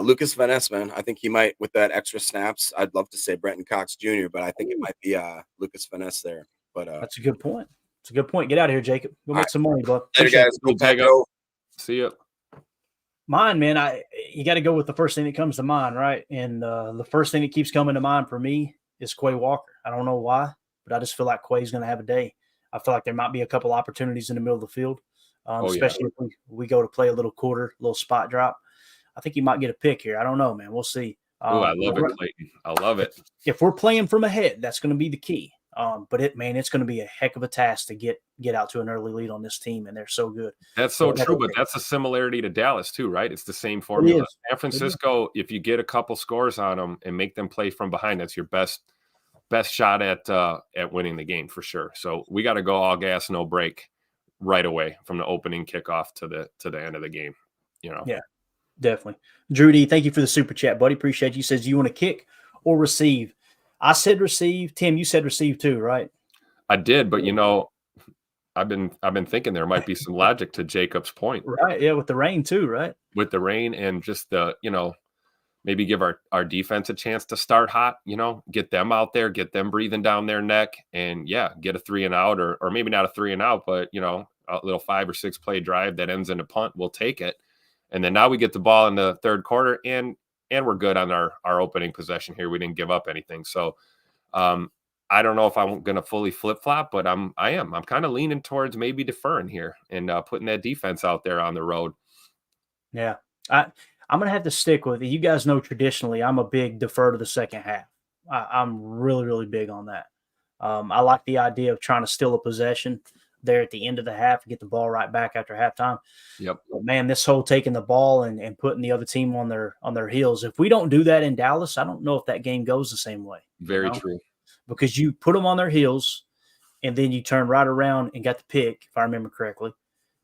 Lucas Van Ness, man. I think he might, with that extra snaps, I'd love to say Brenton Cox Jr., but I think it might be Lucas Van Ness there. But that's a good point. It's a good point. Get out of here, Jacob. Go make some money, bud. Later, guys. Go Pack, go. See you. Mine, man, you got to go with the first thing that comes to mind, right? And the first thing that keeps coming to mind for me is Quay Walker. I don't know why, but I just feel like Quay's going to have a day. I feel like there might be a couple opportunities in the middle of the field, especially if we go to play a little little spot drop. I think he might get a pick here. I don't know, man. We'll see. I love it, Clayton. I love it. If we're playing from ahead, that's going to be the key. But it's going to be a heck of a task to get out to an early lead on this team, and they're so good. That's so true, but that's a similarity to Dallas too, right? It's the same formula. San Francisco, if you get a couple scores on them and make them play from behind, that's your best shot at winning the game for sure. So we got to go all gas, no break right away from the opening kickoff to the end of the game. Yeah, definitely. Drew D, thank you for the super chat, buddy. Appreciate you. He says, do you want to kick or receive? I said receive. Tim, you said receive too, right? I did, but I've been thinking there might be some logic to Jacob's point. Right. Yeah, with the rain too, right? With the rain and just maybe give our defense a chance to start hot, get them out there, get them breathing down their neck, and get a 3-and-out or maybe not a 3-and-out, but a little 5 or 6 play drive that ends in a punt. We'll take it. And then now we get the ball in the third quarter and we're good on our opening possession here. We didn't give up anything. So I don't know if I'm going to fully flip-flop, but I'm kind of leaning towards maybe deferring here and putting that defense out there on the road. Yeah. I'm going to have to stick with it. You guys know traditionally I'm a big defer to the second half. I'm really, really big on that. I like the idea of trying to steal a possession there at the end of the half and get the ball right back after halftime. Yep. But man, this whole taking the ball and putting the other team on their heels. If we don't do that in Dallas, I don't know if that game goes the same way. Very true. Because you put them on their heels and then you turn right around and got the pick, if I remember correctly.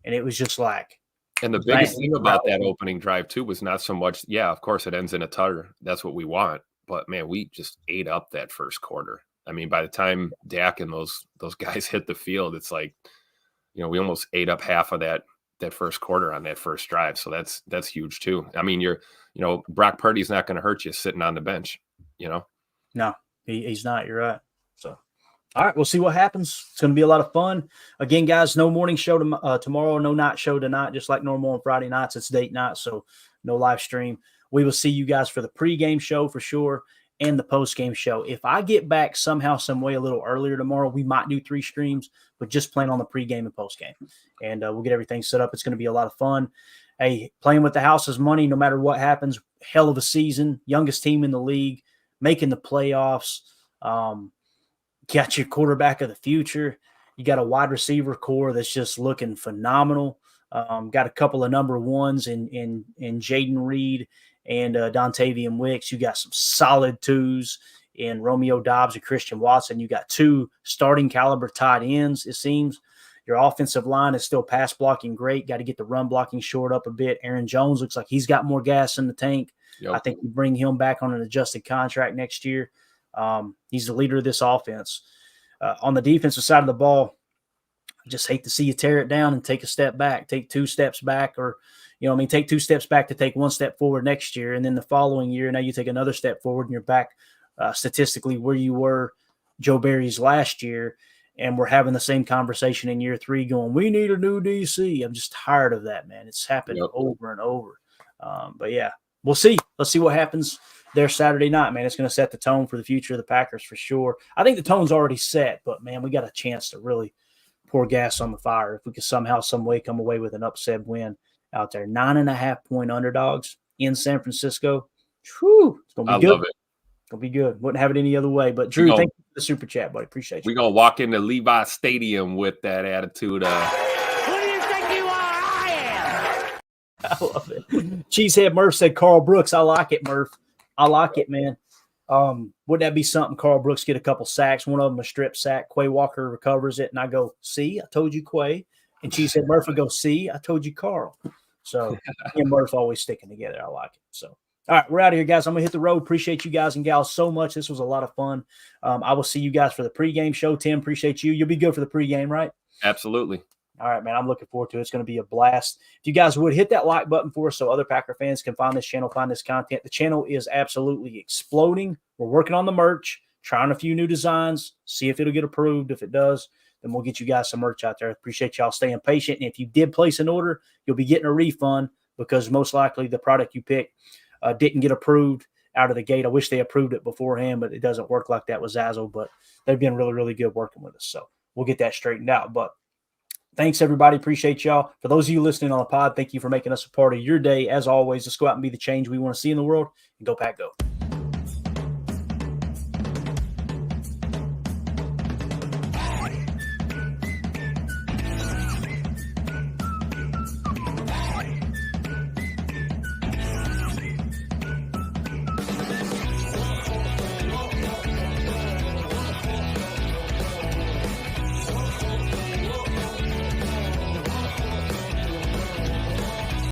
And it was just like, And the biggest thing about that opening drive too was not so much, yeah, of course it ends in a tutter. That's what we want. But man, we just ate up that first quarter. I mean, by the time Dak and those guys hit the field, it's like, you know, we almost ate up half of that first quarter on that first drive. So that's huge too. I mean, Brock Purdy's not going to hurt you sitting on the bench, you know? No, he's not. You're right. So, all right, we'll see what happens. It's going to be a lot of fun. Again, guys, no morning show tomorrow, no night show tonight, just like normal on Friday nights. It's date night, so no live stream. We will see you guys for the pregame show for sure and the postgame show. If I get back somehow, some way a little earlier tomorrow, we might do 3 streams, but just plan on the pregame and postgame. And we'll get everything set up. It's going to be a lot of fun. Hey, playing with the house's money, no matter what happens, hell of a season, youngest team in the league, making the playoffs, got your quarterback of the future. You got a wide receiver core that's just looking phenomenal. Got a couple of number ones in Jaden Reed and Dontavian Wicks. You got some solid 2s in Romeo Dobbs and Christian Watson. You got 2 starting caliber tight ends, it seems. Your offensive line is still pass blocking great. Got to get the run blocking short up a bit. Aaron Jones looks like he's got more gas in the tank. Yep. I think we bring him back on an adjusted contract next year. He's the leader of this offense. On the defensive side of the ball, I just hate to see you tear it down and take a step back, take 2 steps back, or, take 2 steps back to take 1 step forward next year. And then the following year, now you take another step forward and you're back statistically where you were Joe Barry's last year. And we're having the same conversation in year 3 going, we need a new DC. I'm just tired of that, man. It's happened over and over. But yeah, we'll see. Let's see what happens there Saturday night, man. It's going to set the tone for the future of the Packers for sure. I think the tone's already set, but man, we got a chance to really pour gas on the fire. If we could somehow, some way come away with an upset win out there, 9.5-point underdogs in San Francisco. Whew, it's going to be good. I love it. It'll be good. Wouldn't have it any other way. But Drew, thank you for the super chat, buddy. Appreciate you. We're gonna walk into Levi Stadium with that attitude. Who do you think you are? I am. I love it. Cheesehead Murph said Carl Brooks. I like it, Murph. I like it, man. Wouldn't that be something? Carl Brooks get a couple sacks, one of them a strip sack. Quay Walker recovers it, and I go, see, I told you, Quay. And Cheesehead Murph would go, see, I told you, Carl. So me and Murph always sticking together. I like it. So. All right, we're out of here, guys. I'm going to hit the road. Appreciate you guys and gals so much. This was a lot of fun. I will see you guys for the pregame show. Tim, appreciate you. You'll be good for the pregame, right? Absolutely. All right, man. I'm looking forward to it. It's going to be a blast. If you guys would hit that like button for us so other Packer fans can find this channel, find this content. The channel is absolutely exploding. We're working on the merch, trying a few new designs, see if it'll get approved. If it does, then we'll get you guys some merch out there. Appreciate y'all staying patient. And if you did place an order, you'll be getting a refund because most likely the product you picked didn't get approved out of the gate. I wish they approved it beforehand, but it doesn't work like that with Zazzle. But they've been really, really good working with us. So we'll get that straightened out. But thanks, everybody. Appreciate y'all. For those of you listening on the pod, thank you for making us a part of your day. As always, let's go out and be the change we want to see in the world. And go Pack, go.